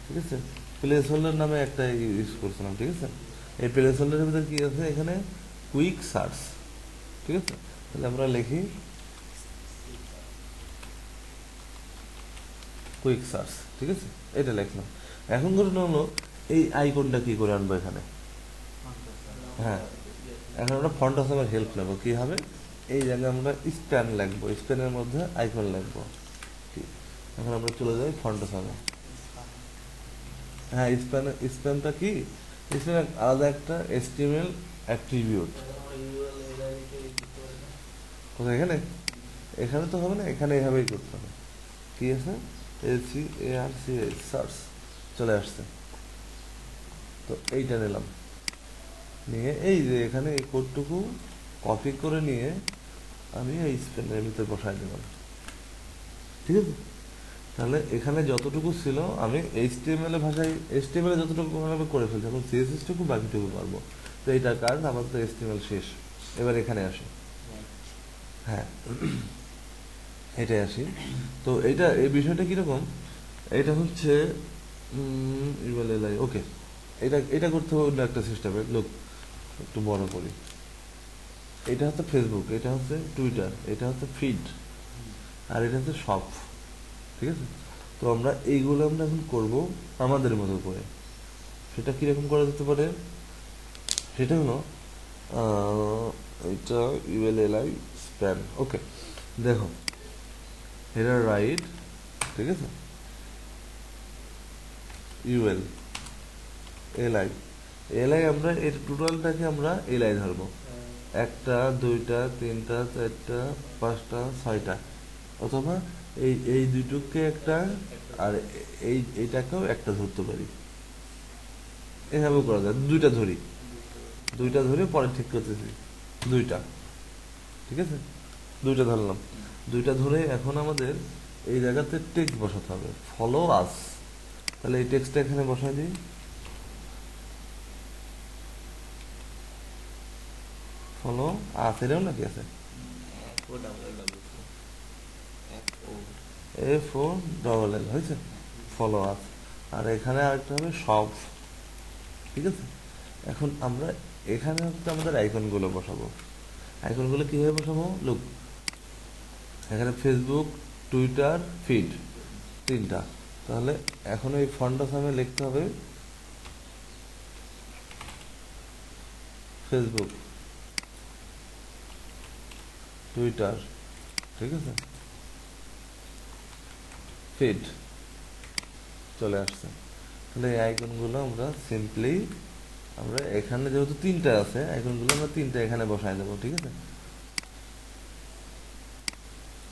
ঠিক আছে? প্লেস হোল্ডার নামে একটা ইউজ করছিলাম, ঠিক আছে? এই প্লেস হোল্ডারের ভিতরে কি আছে, এখানে কুইক সার্চ, ঠিক আছে? তাহলে আমরা লিখি কুইক সার্চ, ঠিক আছে? এটা লিখলাম। এখন ঘটনা হলো এই আইকনটা কি করে আনবো এখানে। হ্যাঁ, এখন আমরা ফন্ট আসামের হেল্প নেবো, কি হবে, এই জায়গায় আমরা স্প্যান লিখবো, স্প্যানের মধ্যে আইকন লিখবো। এখন আমরা চলে যাই ফন্ট আসামে। হ্যাঁ, স্প্যানটা কি, স্প্যান আলাদা একটা HTML অ্যাট্রিবিউট। কোথায়, এখানে? এখানে তো হবে না, এখানে এভাবেই করতে হবে। কি আছে, SCARCH, সার্চ, চলে আসছে। তো এইটা নিলাম, নিয়ে এই যে এখানে এই কোডটুকু কপি করে নিয়ে আমি এই স্প্যানের ভিতরে বসাই দিলাম, ঠিক আছে? তাহলে এখানে যতটুকু ছিল আমি HTML ভাষায়, HTML যতটুকু আমি করে ফেলছি, এখন CSS টুকু বাকিটুকু পারবো। তো এইটার কারণ আমার তো HTML শেষ। এবার এখানে আসি, হ্যাঁ এটাই আসি। তো এইটা, এই বিষয়টা কিরকম, এটা হচ্ছে ওকে, এটা এটা করতে হবে অন্য একটা সিস্টেমে। লোক একটু বড় করি, এটা হচ্ছে ফেসবুক, এটা হচ্ছে টুইটার, এটা হচ্ছে ফিড, আর এটা হচ্ছে শপ, ঠিক আছে? তো আমরা এইগুলো আমরা এখন করবো আমাদের মতো করে। সেটা কিরকম করা যেতে পারে, সেটা হলো এটা ULLI স্প্যান, ওকে। দেখো, এটা রাইট, ঠিক আছে? LI আমরা এর টোটালটাকে আমরা LI ধরবো, একটা দুইটা তিনটা চারটা পাঁচটা ছয়টা, অথবা এই এই দুটোকে একটা, আর এইটাকেও একটা ধরতে পারি, এভাবে করা যায়। দুইটা ধরি, দুইটা ধরে পরে ঠিক করতেছি, দুইটা, ঠিক আছে? দুইটা ধরলাম, দুইটা ধরে এখন আমাদের এই জায়গাতে টেক্সট বসাতে হবে, ফলো আস। তাহলে এই টেক্সটটা এখানে বসাই দিই, ফলো আছে এরকম নাকি আছে FOLL হয়েছে ফলো আস। আর এখানে আরেকটা হবে সব, ঠিক আছে। এখন আমরা এখানে হচ্ছে আমাদের আইকনগুলো বসাবো। আইকনগুলো কীভাবে বসাবো? লুক, এখানে ফেসবুক, টুইটার, ফিড, তিনটা। তাহলে এখন এই ফন্টটা সামনে লিখতে হবে ফেসবুক, টুইটার, ঠিক আছে, ফিড চলে আসছে। তাহলে এই আইকনগুলো আমরা সিম্পলি আমরা এখানে যেহেতু তিনটা আছে আইকনগুলো আমরা তিনটা এখানে বসায় দেবো, ঠিক আছে।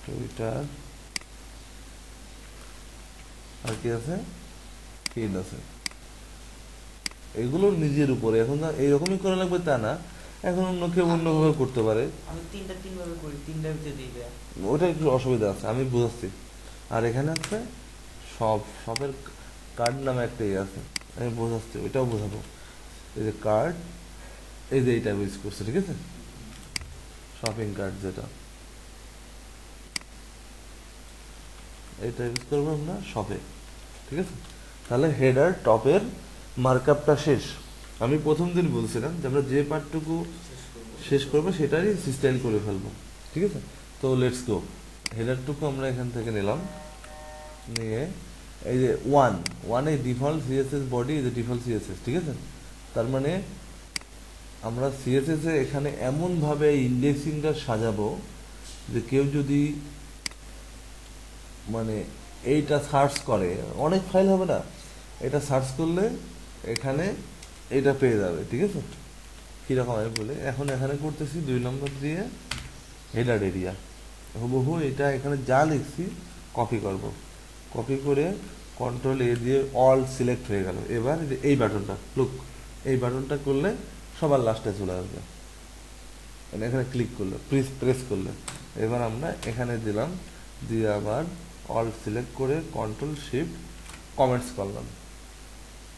টুইটার আর কি আছে, ফিড আছে। এগুলো নিজের উপরে, এখন এইরকমই করা লাগবে তা না, এখন অন্য কেউ অন্যভাবে করতে পারে। আমি তিনভাবে করি, তিনটার ভিতরে দিবে। ওটা একটু অসুবিধা আছে, আমি বুঝাচ্ছি। আর এখানে আছে শপের কার্ড নামে একটা ইয়ে আছে, আমি বোঝাচ্ছি, ওইটাও বোঝাবো। এই যে কার্ড, এই যে এইটা ইউজ করছে, ঠিক আছে, শপিং কার্ড যেটা, এটা ইউজ করবো আমরা শপে, ঠিক আছে। তাহলে হেডার টপের মার্কআপটা শেষ। আমি প্রথম দিন বলছিলাম যে আমরা যে পার্টটুকু শেষ করবো সেটারই স্টাইল করে ফেলবো, ঠিক আছে। তো লেটস গো, হেডারটুকু আমরা এখান থেকে নিলাম, নিয়ে এই যে ওয়ানে ডিফল্ট সিএসএস বডি, এই যে ডিফল্ট সিএসএস, ঠিক আছে। তার মানে আমরা সিএসএস এ এখানে এমনভাবে ইন্ডেক্সিংটা সাজাবো যে কেউ যদি মানে এইটা সার্চ করে, অনেক ফাইল হবে না, এটা সার্চ করলে এখানে এটা পেয়ে যাবে, ঠিক আছে। কীরকম আমি বলে এখন এখানে করতেছি 2 নম্বর দিয়ে হেডার এরিয়া, হুবহু এটা এখানে যা লিখছি কপি করব, কপি করে কন্ট্রোল-A দিয়ে অল সিলেক্ট হয়ে গেল। এবার এই বাটনটা, লুক, এই বাটনটা করলে সবার লাস্টে চলে আসবে, এখানে ক্লিক করলে, প্রেস করলে। এবার আমরা এখানে দিলাম, দিয়ে আবার অল সিলেক্ট করে কন্ট্রোল-Shift কমেন্টস করলাম,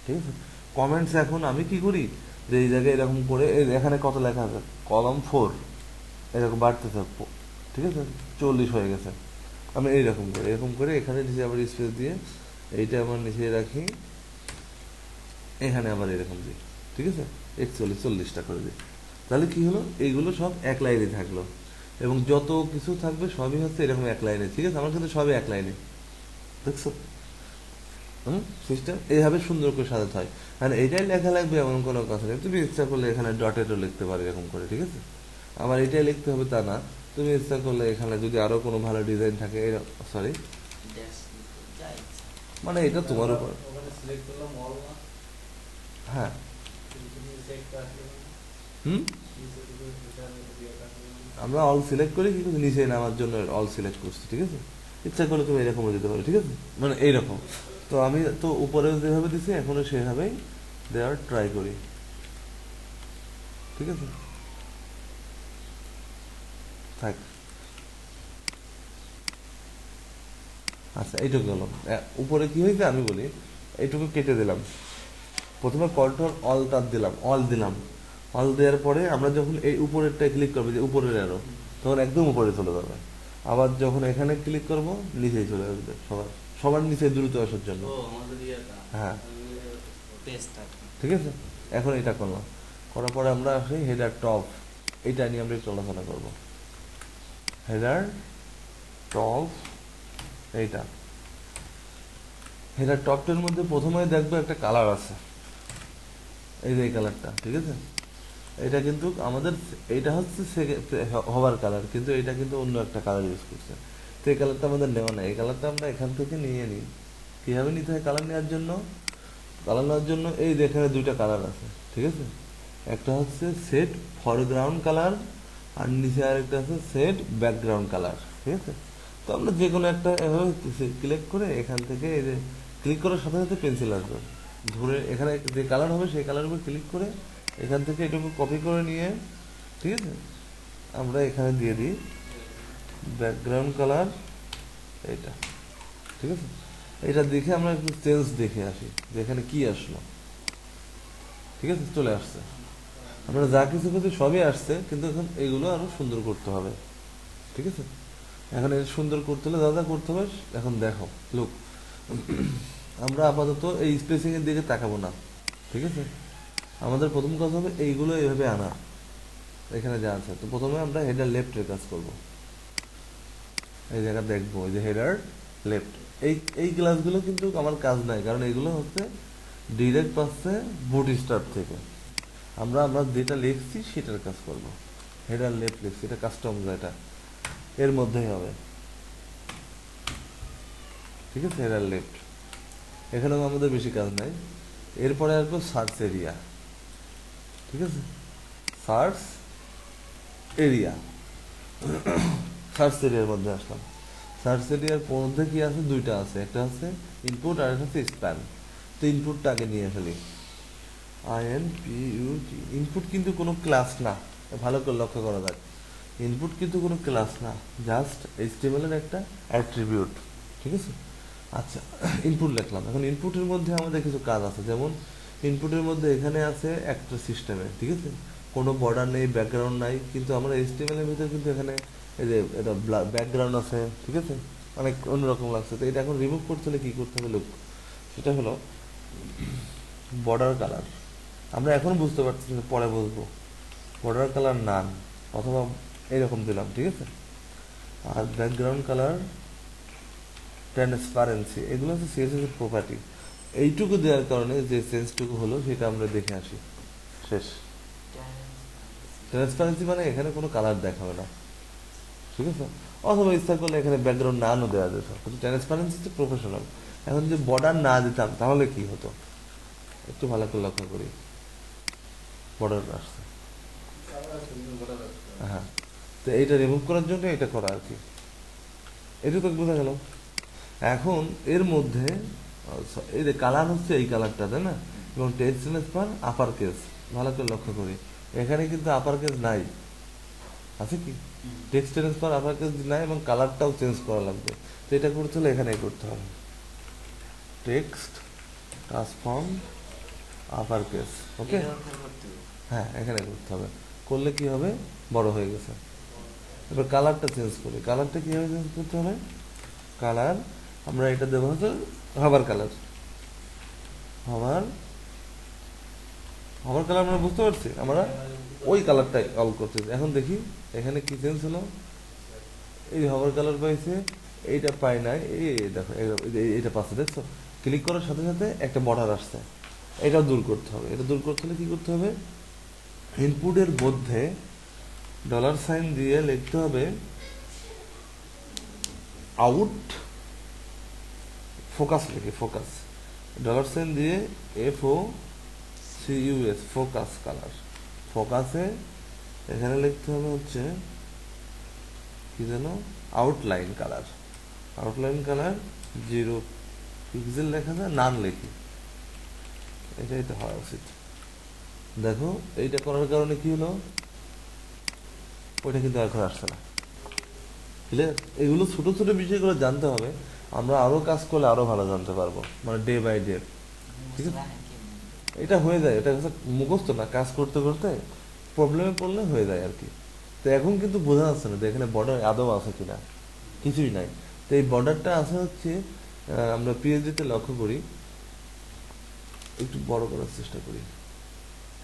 ঠিক আছে। কমেন্টস এখন আমি কি করি যে এই জায়গায় এরকম করে, এখানে কত লেখা আছে, কলম 4 এরকম বাড়তে থাকবো, ঠিক আছে, 40 হয়ে গেছে। আমি এরকম করে এখানে নিচে আবার স্পেস দিয়ে এইটা আমার নিচে রাখি, এখানে আবার এরকম দিই, ঠিক আছে, 41-40টা করে দিই। তাহলে কি হলো, এইগুলো সব এক লাইনে থাকলো, এবং যত কিছু থাকবে সবই হচ্ছে এরকম এক লাইনে, ঠিক আছে। আমার কিন্তু সবই এক লাইনে, দেখছো সিস্টেম এইভাবে সুন্দর করে সাজাতে হয়। আর এইটাই লেখা লাগবে এমন কোনো কথা নেই, তুমি ইচ্ছা করলে এখানে ডটেটও লিখতে পারো এরকম করে, ঠিক আছে। আমার এটাই লিখতে হবে তা না, তুমি ইচ্ছা করলে এখানে যদি আরো কোনো ভালো ডিজাইন থাকে, সরি, মানে এটা তোমার উপর, হ্যাঁ, আমরা অল সিলেক্ট করি, কিন্তু নিচে নামার জন্য অল সিলেক্ট করছি, ঠিক আছে। ইচ্ছা করলে তুমি এরকমও দিতে পারো, ঠিক আছে, মানে এইরকম। তো আমি তো উপরে যেভাবে দিছি এখনো সেভাবেই দেওয়ার ট্রাই করি, ঠিক আছে, থাক। আচ্ছা, এইটুকু গেল। উপরে কি হয়েছে আমি বলি, এইটুকু কেটে দিলাম, প্রথমে কন্ট্রোল অল দিলাম, অল দেওয়ার পরে আমরা যখন এই উপরেরটায় ক্লিক করবো, যে উপরের আরো, তখন একদম উপরে চলে যাবে। আবার যখন এখানে ক্লিক করবো নিচেই চলে আসবে, সবার নিচে দ্রুত আসার জন্য, হ্যাঁ, ঠিক আছে। এখন এটা করলাম, করার পরে আমরা আসি হেডার টপ, এইটা নিয়ে আমরা একটু আলোচনা করবো। হেডার টপ, এইটা হেডার টপটার মধ্যে প্রথমে দেখবো একটা কালার আছে, এই যে এই কালারটা, ঠিক আছে। এটা কিন্তু আমাদের, এটা হচ্ছে হবার কালার, কিন্তু এটা কিন্তু অন্য একটা কালার ইউজ করছে, তো এই কালারটা আমাদের নেওয়া নাই। এই কালারটা আমরা এখান থেকে নিয়ে নিই। কিভাবে নিতে হয় কালার নেওয়ার জন্য? এই যে এখানে 2টা কালার আছে, ঠিক আছে। একটা হচ্ছে সেট ফরগ্রাউন্ড কালার, আর নিচে আরেকটা আছে সেট ব্যাকগ্রাউন্ড কালার, ঠিক আছে। তো আমরা যে কোনো একটা এভাবে ক্লিক করে এখান থেকে, এই যে ক্লিক করার সাথে সাথে পেন্সিল আসবে, ধরে এখানে যে কালার হবে সেই কালার উপর ক্লিক করে এখান থেকে এটুকু কপি করে নিয়ে, ঠিক আছে, আমরা এখানে দিয়ে দিই ব্যাকগ্রাউন্ড কালার, এইটা, ঠিক আছে। এটা দেখে আমরা একটু চেঞ্জ দেখে আসি যে এখানে কি আসলো, ঠিক আছে, চলে আসছে। আমরা যা কিছু করছি সবই আসছে, কিন্তু এখন এগুলো আরো সুন্দর করতে হবে, ঠিক আছে? এখন এটা সুন্দর করতে হলে যা যা করতে হবে এখন দেখো, লুক, আমরা আপাতত এই স্পেসিং এর দিকে তাকাবো না, ঠিক আছে? আমাদের প্রথম কাজ হবে এইগুলো এইভাবে আনা, এখানে যা আছে। তো প্রথমে আমরা হেডার লেফটের কাজ করব, এই জায়গা দেখবো, এই যে হেডার লেফট, এই এই ক্লাসগুলো কিন্তু আমার কাজ নাই, কারণ এগুলো হচ্ছে ডিরেক্ট পাচ্ছে বুটস্ট্র্যাপ থেকে। আমরা আমরা যেটা লিখছি সেটার কাজ করব, হেডার লেফট লিখছি, এটা কাস্টম, যেটা এর মধ্যেই হবে, ঠিক আছে? হেডার লেফট, এখানেও আমাদের বেশি কাজ নাই। এরপরে আসবো সার্চ এরিয়া, ঠিক আছে? সার্চ এরিয়া, সার্চ এরিয়ার মধ্যে আসলাম। সার্চ এরিয়ার মধ্যে কি আছে? দুইটা আছে, একটা আছে ইনপুট আর একটা হচ্ছে স্প্যান। তো ইনপুটটা আগে নিয়ে ফেলি, INPUT। ইনপুট কিন্তু কোনো ক্লাস না, ভালো করে লক্ষ্য করা যাক। ইনপুট কিন্তু কোনো ক্লাস না, জাস্ট HTML এর একটা অ্যাট্রিবিউট, ঠিক আছে? আচ্ছা, ইনপুট লিখলাম। এখন ইনপুটের মধ্যে আমাদের কিছু কাজ আছে, যেমন ইনপুটের মধ্যে এখানে আছে একটা সিস্টেমে, ঠিক আছে? কোনো বর্ডার নেই, ব্যাকগ্রাউন্ড নাই, কিন্তু আমরা HTML এর ভিতরে কিন্তু এখানে এই যে এটা ব্যাকগ্রাউন্ড আছে, ঠিক আছে? অনেক অন্যরকম লাগছে। তো এটা এখন রিমুভ করতে হলে কি করতে হবে? লুক, সেটা হলো বর্ডার কালার। আমরা এখন বুঝতে পারছি না, পরে বুঝবো। বর্ডার কালার নান অথবা এইরকম দিলাম, ঠিক আছে? আর ব্যাকগ্রাউন্ড কালার ট্রান্সপারেন্সি, এগুলো হচ্ছে CSS এর প্রপার্টি। এইটুকু দেওয়ার কারণে যে চেঞ্জটুকু হলো সেটা আমরা দেখে আসি, শেষ। ট্রান্সপারেন্সি মানে এখানে কোনো কালার দেখাবে না, ঠিক আছে? অথবা ইচ্ছা করলে এখানে ব্যাকগ্রাউন্ড নানও দেওয়া যেত, কিন্তু ট্রান্সপারেন্সি হচ্ছে প্রফেশনাল। এখন যদি বর্ডার না দিতাম তাহলে কি হতো? একটু ভালো করে লক্ষ্য করি, বর্ডার আসছে, হ্যাঁ। তো এইটা রিমুভ করার জন্য এটা করা আর কি, এটা তো বোঝা গেল। এখন এর মধ্যে এই যে কালার হচ্ছে এই কালারটা, তাই না? এবং টেক্সট ট্রান্সফার আপার কেস, ভালো করে লক্ষ্য করি, এখানে কিন্তু আপার কেস নাই, আছে কি? টেক্সট ট্রান্সফার আপার কেস নাই, এবং কালারটাও চেঞ্জ করা লাগবে। তো এটা করতে হলে এখানেই করতে হবে, টেক্সট ট্রান্সফর্ম আপার কেস, ওকে? হ্যাঁ, এখানে করতে হবে, করলে কি হবে? বড় হয়ে গেছে। এবার কালারটা চেঞ্জ করি, কালারটা কিভাবে চেঞ্জ করতে হবে? কালার আমরা এটা দেবো হচ্ছে হাভার কালার, হাভার হাভার কালার। আমরা বুঝতে পারছি, আমরা ওই কালারটাই কল করছি। এখন দেখি এখানে কি চেঞ্জ হলো, এই হাভার কালার পাইছে, এইটা পাই নাই, এই দেখো এইটা পাচ্ছে, দেখছো? ক্লিক করার সাথে সাথে একটা বর্ডার আসছে, এটাও দূর করতে হবে। এটা দূর করতে হলে কি করতে হবে? ইনপুটের মধ্যে $সাইন দিয়ে লিখতে হবে আউট ফোকাস, লিখে ফোকাস, $সাইন দিয়ে FOCUS, ফোকাস কালার। ফোকাসে এখানে লিখতে হবে হচ্ছে কি যেন, outline colour. Outline colour 0 pixel লেখা যায়, নান লিখি, এটাই তো হওয়া উচিত। দেখো এইটা করার কারণে কি হলো, ওইটা কিন্তু এখন আসছে না, ক্লিয়ার? এগুলো ছোট ছোট বিষয়গুলো জানতে হবে, আমরা আরো কাজ করলে আরো ভালো জানতে পারবো, মানে ডে বাই ডে, ঠিক আছে? এটা হয়ে যায়, এটা মুখস্থ না, কাজ করতে করতে প্রবলেমে পড়লে হয়ে যায় আর কি। তো এখন কিন্তু বোঝা যাচ্ছে না যে এখানে বর্ডার আদৌ আছে কিনা, কিছুই নাই। তো এই বর্ডারটা আছে হচ্ছে, আমরা PHP-তে লক্ষ্য করি, একটু বড় করার চেষ্টা করি,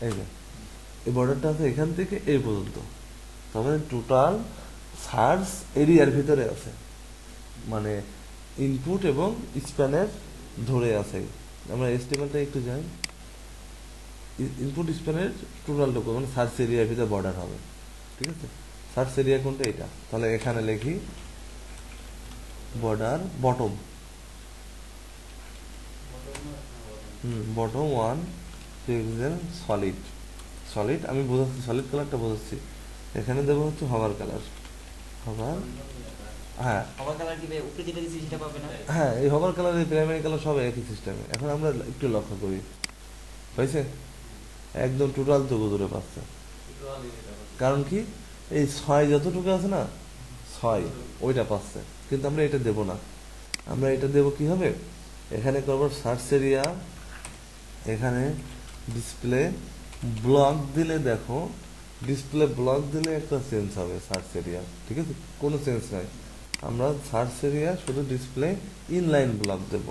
এই যে এই বর্ডারটা আছে এখান থেকে এই পর্যন্ত, তবে টোটাল সার্চ এরিয়ার ভিতরে আছে, মানে ইনপুট এবং স্প্যানের ধরে আছে। আমরা HTML-টা একটু যাই, ইনপুট স্প্যানের টোটালটুকু মানে সার্চ এরিয়ার ভিতরে বর্ডার হবে, ঠিক আছে? সার্চ এরিয়া কোনটা? এটা। তাহলে এখানে লিখি border bottom, bottom 1 pixel solid, solid আমি বোঝাচ্ছি, সলিড কালারটা বোঝাচ্ছি। এখানে দেবো হচ্ছে হাভার কালার, হাভার, হ্যাঁ হাভার কালার কি উপরে যেটা দিছি সেটা পাবে না? হ্যাঁ, এই হাভার কালার, এই প্রাইমারি কালার সব একই সিস্টেমে। এখন আমরা একটু লক্ষ্য করি, হয়েছে? একদম টোটাল তবু দূরে পাচ্ছে, কারণ কি? এই 6 যতটুকু আছে না, 6 ওইটা পাচ্ছে, কিন্তু আমরা এটা দেব না। আমরা এটা দেব কি হবে? এখানে করবো সার্চ এরিয়া, এখানে ডিসপ্লে ব্লক দিলে দেখো, ডিসপ্লে ব্লক দিলে একটা চেঞ্জ হবে সার্চ এরিয়া, ঠিক আছে, কোনো চেঞ্জ নাই। আমরা সার্চ এরিয়া শুধু ডিসপ্লে ইনলাইন ব্লক দেব,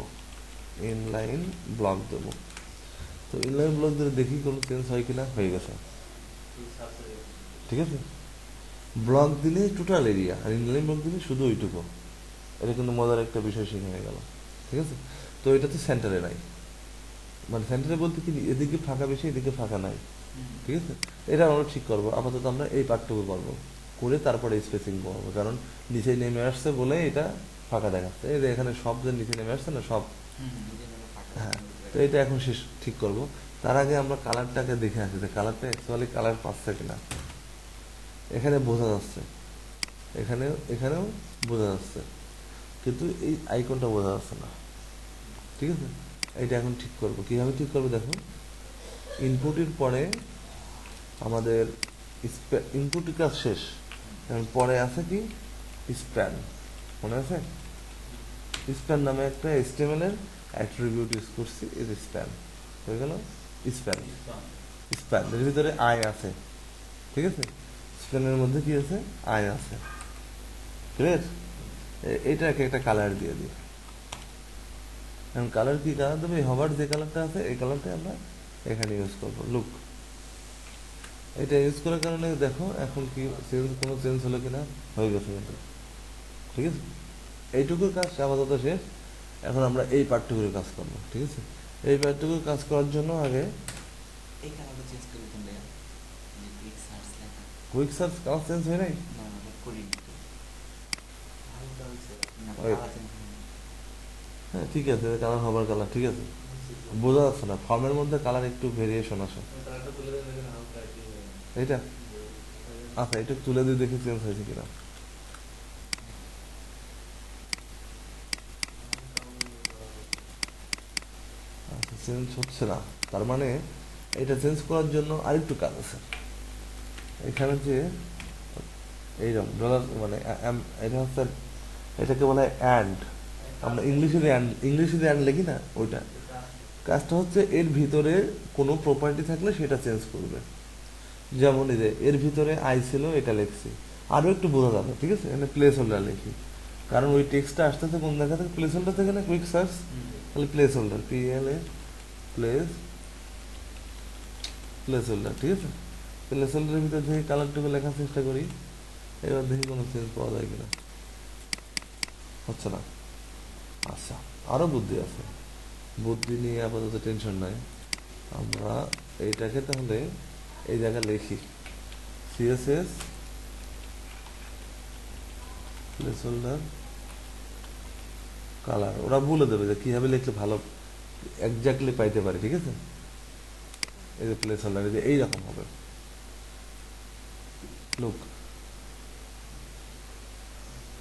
ইনলাইন ব্লক দেব। তো ইনলাইন ব্লক দিলে দেখি কোনো চেঞ্জ হয় কিনা, হয়ে গেছে, ঠিক আছে। ব্লক দিলে টোটাল এরিয়া, আর ইনলাইন ব্লক দিলে শুধু ওইটুকু। এটা কিন্তু মজার একটা বিষয় শিখে হয়ে গেল, ঠিক আছে। তো এটা তো সেন্টারে নাই, মানে সেন্টারে বলতে কি এদিকে ফাঁকা বেশি এদিকে ফাঁকা নাই, ঠিক আছে। এটা আমরা ঠিক করবো, আপাতত আমরা এই পার্টটুকু করবো, করে তারপরে স্পেসিং করবো, কারণ নিচে নেমে আসছে বলে এটা ফাঁকা দেখাচ্ছে। এই যে এখানে সব যে নিচে নেমে আসছে না সব, হ্যাঁ। তো এটা এখন শেষ ঠিক করব। তার আগে আমরা কালারটাকে দেখে আসি যে কালারটা অ্যাকচুয়ালি কালার পাচ্ছে কিনা। এখানে বোঝা যাচ্ছে, এখানেও বোঝা যাচ্ছে, কিন্তু এই আইকনটা বোঝা যাচ্ছে না, ঠিক আছে। এটা এখন ঠিক করব, কিভাবে ঠিক করবো দেখো। ইনপুটের পরে আমাদের ইনপুটের কাজ শেষ, এখন পরে আছে কি স্প্যান, মনে আছে? স্প্যান নামে একটা HTML এর অ্যাট্রিবিউট ইউজ করছি, এই যে স্প্যান হয়ে গেল। স্প্যান, স্প্যান এর ভিতরে আই আছে, ঠিক আছে। স্প্যানের মধ্যে কি আছে, আই আছে, ক্লিয়ার। এইটাকে একটা কালার দিয়ে দিই। এখন কালার কি কালার দেবে, হবার যে কালারটা আছে এই কালারটা আমরা এখানে ইউজ করবো। লুক, এটা ইউজ করার কারণে দেখো এখন কি চেঞ্জ, কোনো চেঞ্জ হলো কিনা, হয়ে গেছে কিন্তু, ঠিক আছে। এইটুকুর কাজ আপাতত শেষ। এখন আমরা এই পার্টটুকুর কাজ করবো, ঠিক আছে। এই পার্টটুকুর কাজ করার জন্য আগে এই কালারটা চেঞ্জ করে কোন লেয়ার, যে কুইক সার্চ লেখা, কুইক সার্চ কালার চেঞ্জ হয় নাই, না না করিনি তো, না ওই, কালার চেঞ্জ হয়নি। হ্যাঁ ঠিক আছে, কালার হবার কালার, ঠিক আছে। বোঝা যাচ্ছে না, ফর্মের মধ্যে কালার একটু ভেরিয়েশন আসে। এইটা আচ্ছা, এটা তুলে দিয়ে দেখি চেঞ্জ হয়েছে কিনা। আচ্ছা, চেঞ্জ হচ্ছে না, তার মানে এটা চেঞ্জ করার জন্য আরেকটু কাজ আছে। এখানে যে এইরকম ডলার মানে এটা হচ্ছে, এটাকে বলে অ্যান্ড, আমরা ইংলিশে অ্যান্ড লিখি না, ওইটা কাজটা হচ্ছে এর ভিতরে কোনো প্রপার্টি থাকলে সেটা চেঞ্জ করবে। যেমন এই যে এর ভিতরে আই ছিল, এটা লিখছি, আরো একটু বোঝা যাবে, ঠিক আছে। এখানে প্লেস হোল্ডার লিখি, কারণ ওই টেক্সটটা আসতেছে কোন জায়গা থেকে, প্লেস হোল্ডার থেকে না, কুইক সার্চ, তাহলে place holder, PLA place holder, ঠিক আছে। প্লেস হোল্ডারের ভিতরে থেকে কালারটুকু লেখার চেষ্টা করি, এবার দেখি কোনো চেঞ্জ পাওয়া যায় কিনা। হচ্ছে না, আচ্ছা, আরো বুদ্ধি আছে, বুদ্ধি নিয়ে আপাতত টেনশন নাই। আমরা এইটাকে তাহলে এই জায়গায় লিখি CSS প্লেসহোল্ডার কালার, ওরা বলে দেবে যে কিভাবে লিখলে ভালো এক্স্যাক্টলি পাইতে পারে, ঠিক আছে। এই যে প্লেসহোল্ডার, এই যে এইরকম হবে, লুক,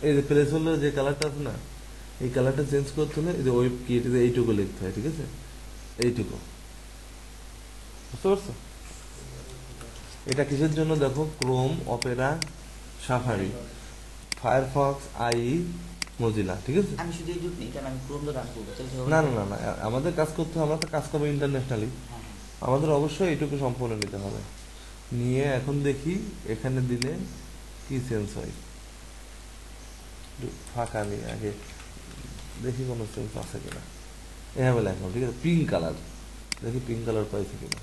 এই যে প্লেসহোল্ডার যে কালারটা আছে না, এই কালারটা চেঞ্জ করতে হলে এই যে ওয়েব কি, এটা এইটুকু লিখতে হয়, ঠিক আছে, এইটুকু, বুঝতে পারছো? এটা কিসের জন্য দেখো, Chrome, Opera, safari, Firefox, Mozilla, ঠিক আছে। আমি শুধু এইটুকু নেই, কারণ আমি ক্রোম তো রান করবো, চলছে হবে না না না না, আমাদের কাজ করতে হবে, আমরা তো কাজ করবো ইন্টারন্যাশনালি, হ্যাঁ আমাদের অবশ্যই এইটুকু সম্পূর্ণ নিতে হবে। নিয়ে এখন দেখি এখানে দিলে কি চেঞ্জ হয়, একটু ফাঁকা নিয়ে আগে দেখি কোনো চেঞ্জ আছে কিনা। এভাবে লেখো, ঠিক আছে, পিঙ্ক কালার, দেখি পিঙ্ক কালার পাইছে কিনা।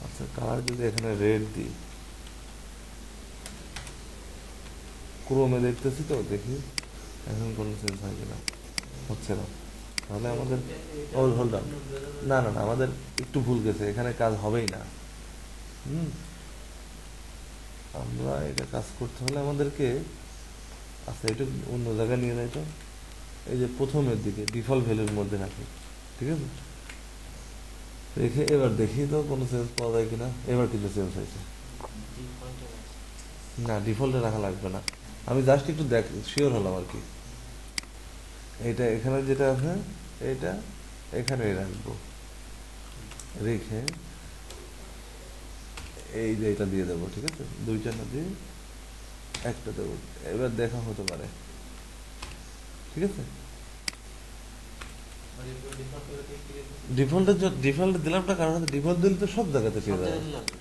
আচ্ছা, কালার যদি এখানে রেড দিই, ক্রোমে দেখতেছি তো, দেখি এখন কোনো চেঞ্জ হয় কিনা, হচ্ছে না। তাহলে আমাদের হোল্ড অন, না না না, আমাদের একটু ভুল গেছে, এখানে কাজ হবেই না। আমরা এটা কাজ করতে হলে আমাদেরকে, আচ্ছা এটা অন্য জায়গায় নিয়ে যাই তো, এই যে প্রথমের দিকে ডিফল্ট ভ্যালুর মধ্যে রাখি, ঠিক আছে। রেখে এবার দেখি তো কোনো চেঞ্জ পাওয়া যায় কিনা। এবার কিন্তু চেঞ্জ হয়েছে, না ডিফল্টে রাখা লাগবে না, আমি জাস্ট একটু দেখ শিওর হলাম আর কি। এটা এখানে যেটা আছে এটা এখানে রাখবো, রেখে এই যে এটা দিয়ে দেবো, ঠিক আছে, দুইটা না দিয়ে একটা দেবো, এবার দেখা হতে পারে, ঠিক আছে। ডিফল্ট দিলাম না, কারণ ডিফল্ট দিলে তো সব জায়গাতে সব ফিরে যাবে। জায়গায় দিলাম তো।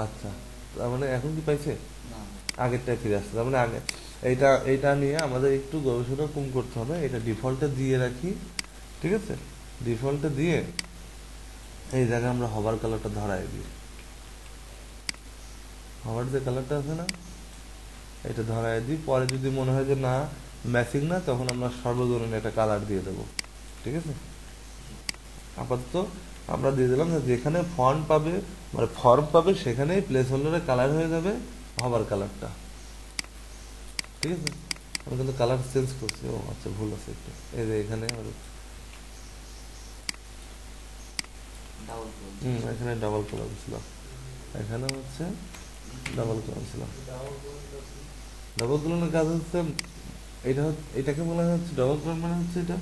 আচ্ছা, তার মানে এখন কি পাইছে? না, আগেরটাই ফিরে আসছে, তার মানে আগে এইটা নিয়ে আমাদের একটু গবেষণা কম করতে হবে। এটা ডিফল্টে দিয়ে রাখি, ঠিক আছে? ডিফল্টে দিয়ে এই জায়গায় আমরা হবার কালারটা ধরাই দিই। হবার যে কালারটা আছে না, এটা ধরাই দিই। পরে যদি মনে হয় যে না ম্যাচিং না, তখন আমরা সর্বজনীন একটা কালার দিয়ে দেবো, ঠিক আছে? আপাতত আমরা দিয়ে দিলাম যে যেখানে ফন্ট পাবে মানে ফর্ম পাবে সেখানেই প্লেস হোল্ডারের কালার হয়ে যাবে হবার কালারটা, ঠিক আছে? আমি কিন্তু কালার চেঞ্জ করছি। ও আচ্ছা, ভুল আছে একটু। এই যে এখানে ডাবল করুন। এখানে ডাবল কালার ছিল, এখানে হচ্ছে ডাবল কালার ছিল। ডাবল কালারের কাজ হচ্ছে এটাকে বলা হচ্ছে ডাবল কালার, মানে হচ্ছে এটা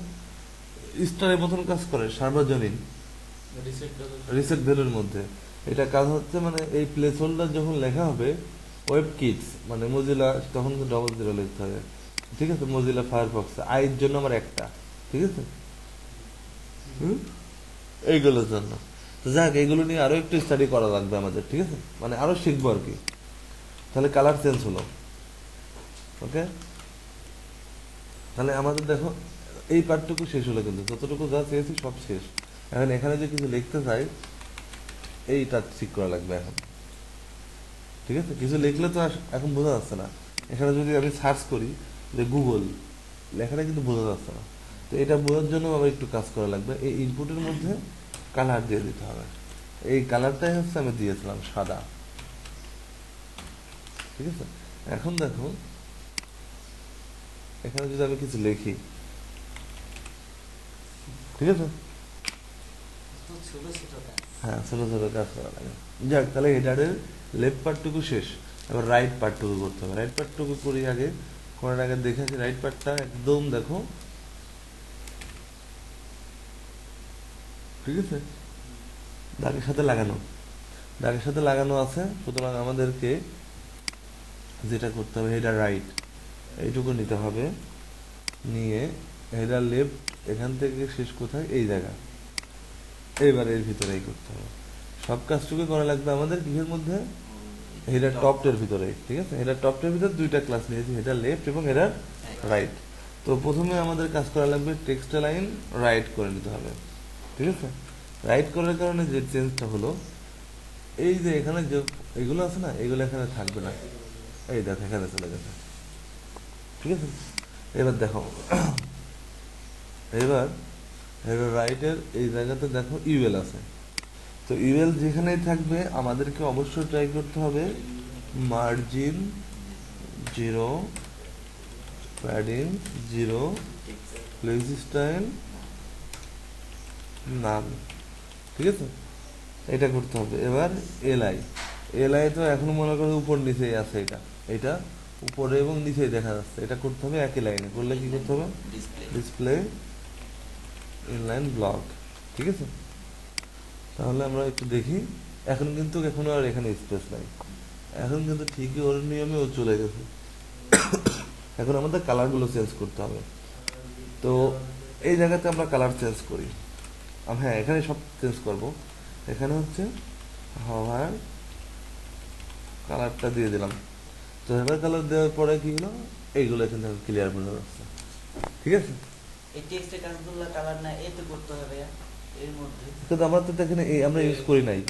স্টারের মতন কাজ করে সার্বজনীন রিসেট ভ্যালুর মধ্যে। এটা কাজ হচ্ছে মানে এই প্লেস হোল্ডার যখন লেখা হবে ওয়েব কিটস মানে মজিলা, তখন ডবল জিরো লিখতে হবে, ঠিক আছে? মজিলা ফায়ারফক্স আইয়ের জন্য আমার একটা, ঠিক আছে? এইগুলোর জন্য তো যাক, এইগুলো নিয়ে আরো একটু স্টাডি করা লাগবে আমাদের, ঠিক আছে? মানে আরো শিখবো আর কি। তাহলে কালার চেঞ্জ হলো, ওকে? তাহলে আমাদের দেখো এই পার্টটুকু শেষ হলো, কিন্তু যতটুকু যা চেয়েছি সব শেষ। এখন এখানে যে কিছু লিখতে চাই এইটা ঠিক করা লাগবে এখন, ঠিক আছে? কিছু লিখলে তো এখন বোঝা যাচ্ছে না। এখানে যদি আমি সার্চ করি যে গুগল, লেখাটা কিন্তু বোঝা যাচ্ছে না। তো এটা বোঝার জন্য আবার একটু কাজ করা লাগবে। এই ইনপুটের মধ্যে কালার দিয়ে দিতে হবে। এই কালারটাই হচ্ছে আমি দিয়েছিলাম সাদা, ঠিক আছে? এখন দেখো এখানে যদি আমি কিছু লিখি, ঠিক আছে? তো ছোট ছোট কাজ। হ্যাঁ, ছোট ছোট কাজ করা লাগে। যাক, তাহলে হেডারের লেফট পার্টটুকু শেষ। এবার রাইট পার্টটুকু করতে হবে। রাইট পার্টটুকু করি আগে, করার আগে দেখে আছি রাইট পার্টটা একদম দেখো, ঠিক আছে? দাগের সাথে লাগানো, দাগের সাথে লাগানো আছে। সুতরাং আমাদেরকে যেটা করতে হবে, হেডার রাইট এইটুকু নিতে হবে, নিয়ে হেডার লেফট এখান থেকে শেষ কোথায়, এই জায়গা, এবার এর ভিতরেই করতে হবে। সব কাজটুকু করা লাগবে আমাদের কিসের মধ্যে? হেডার টপটের ভিতরে, ঠিক আছে? হেডার টপটের ভিতরে দুইটা ক্লাস নিয়েছি, হেডার লেফট এবং হেডার রাইট। তো প্রথমে আমাদের কাজ করা লাগবে টেক্সট লাইন রাইট করে নিতে হবে, ঠিক আছে? রাইট করার কারণে যে চেঞ্জটা হলো, এই যে এখানে যে এগুলো আছে না, এগুলো এখানে থাকবে না। এই দেখো এখানে চলে গেছে, ঠিক আছে? এবার দেখো, এবার হেডার রাইটের এই জায়গাতে দেখো ইউএল আছে। তো ইউএল যেখানেই থাকবে আমাদেরকে অবশ্যই ট্রাই করতে হবে মার্জিন 0, প্যাডিং 0, প্লেস স্টাইল নান, ঠিক আছে? এটা করতে হবে। এবার এলআই, এলআই তো এখন মনে করো উপর নিচেই আছে, এটা উপরে এবং নিচেই দেখা যাচ্ছে। এটা করতে হবে একই লাইনে। করলে কি করতে হবে? ডিসপ্লে। ডিসপ্লে ইনলাইন ব্লক, ঠিক আছে? তাহলে আমরা একটু দেখি। এখন কিন্তু এখনো আর এখানে স্পেস নাই, এখন কিন্তু ঠিকই ওর নিয়মে ও চলে গেছে। এখন আমাদের কালারগুলো চেঞ্জ করতে হবে। তো এই জায়গাতে আমরা কালার চেঞ্জ করি। হ্যাঁ, এখানে সব চেঞ্জ করব। এখানে হচ্ছে হাওয়ার কালারটা দিয়ে দিলাম। তো হাওয়ার কালার দেওয়ার পরে কি হলো, এইগুলো এখান থেকে ক্লিয়ার বোঝা যাচ্ছে, ঠিক আছে? এই টেক্সটের কাজগুলো কালার না এতে করতে হবে এর মধ্যে। কিন্তু আমরা তো এখানে আমরা ইউজ করি নাই,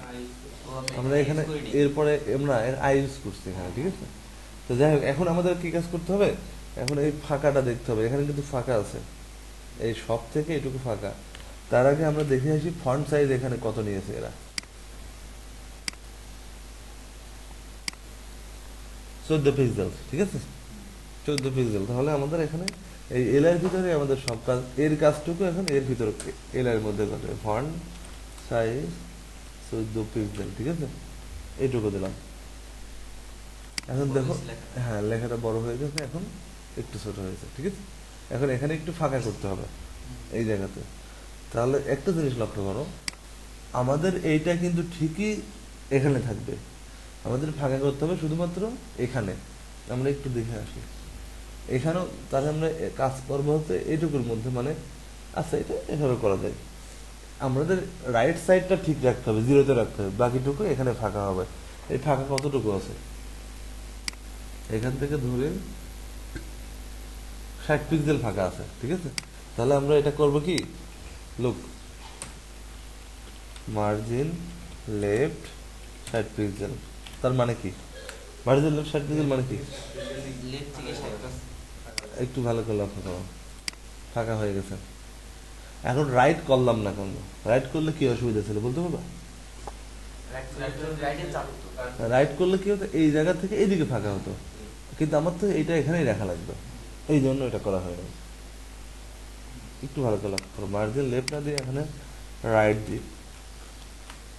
ও আমি আমরা এখানে use করিনি। এরপরে আমরা আই ইউজ করছি এখানে, ঠিক আছে? তো যাই হোক, এখন আমাদের কি কাজ করতে হবে? এখন এই ফাঁকাটা দেখতে হবে। এখানে কিন্তু ফাঁকা আছে, এই সব থেকে এটুকু ফাঁকা। তার আগে আমরা দেখে আসি ফন্ট সাইজ এখানে কত নিয়েছে এরা। 14 পিক্সেল, ঠিক আছে? 14 পিক্সেল। তাহলে আমাদের এখানে এই এল এর ভিতরে আমাদের সব কাজ, এর কাজটুকু এখন এর ভিতরে এল এর মধ্যে করবে। ফন্ট সাইজ 14 পিক্সেল, ঠিক আছে? এইটুকু দিলাম। এখন দেখো, হ্যাঁ লেখাটা বড় হয়ে গেছে, এখন একটু ছোট হয়েছে, ঠিক আছে? এখন এখানে একটু ফাঁকা করতে হবে এই জায়গাতে। তাহলে একটা জিনিস লক্ষ্য করো, আমাদের এইটা কিন্তু ঠিকই এখানে থাকবে, আমাদের ফাঁকা করতে হবে শুধুমাত্র এখানে। আমরা একটু দেখে আসি এখানেও। তাহলে আমরা কাজ করবো হচ্ছে এইটুকুর মধ্যে, মানে আচ্ছা, এটা এভাবে করা যায়। আমাদের রাইট সাইডটা ঠিক রাখতে হবে, জিরোতে রাখতে হবে, বাকিটুকু এখানে ফাঁকা হবে। এই ফাঁকা কতটুকু আছে, এখান থেকে ধরে 60 পিক্সেল ফাঁকা আছে, ঠিক আছে। তাহলে আমরা এটা করব কি, লুক, মার্জিন লেফট 60 পিক্সেল, তার মানে কি মার্জিন লেফট 60 পিক্সেল মানে কি, লেফট থেকে 60 একটু ভালো করে লক্ষ্য করো, ফাঁকা হয়ে গেছে। এখন রাইট করলাম না কেন, রাইট করলে কি অসুবিধা ছিল বলতে পারবা? রাইটে চাপ তো। রাইট করলে কি হতো, এই জায়গা থেকে এইদিকে ফাঁকা হতো, কিন্তু আমার তো এটা এখানেই রাখা লাগবে, এই জন্য এটা করা হয় না। একটু ভালো করে লক্ষ্য করো, মার্জিন লেফট না দিয়ে এখানে রাইট দিই।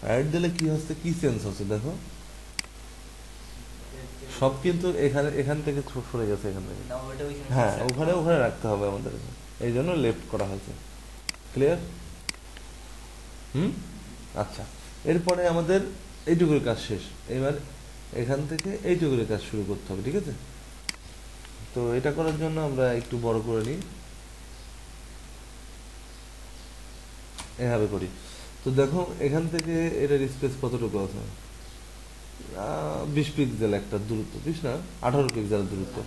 রাইট দিলে কি হচ্ছে, কি চেঞ্জ হচ্ছে দেখো, সব কিন্তু এখান থেকে সরে গেছে, এখান থেকে। না, ওটা ওইখানে হ্যাঁ, fix ওখানে রাখতে ওখানে রাখতে হবে আমাদের, এই জন্য লেফট করা হয়েছে। ক্লিয়ার? আচ্ছা, এরপরে আমাদের এইটুকুর কাজ শেষ। এবার এখান থেকে এইটুকুর কাজ শুরু করতে হবে, ঠিক আছে। তো এটা করার জন্য আমরা একটু বড় করে নিই, এভাবে করি। তো দেখো এখান থেকে এটার স্পেস কতটুকু আছে, 20 পিক্সেল একটা দূরত্ব, 20 না 18 পিক্সেল দূরত্ব।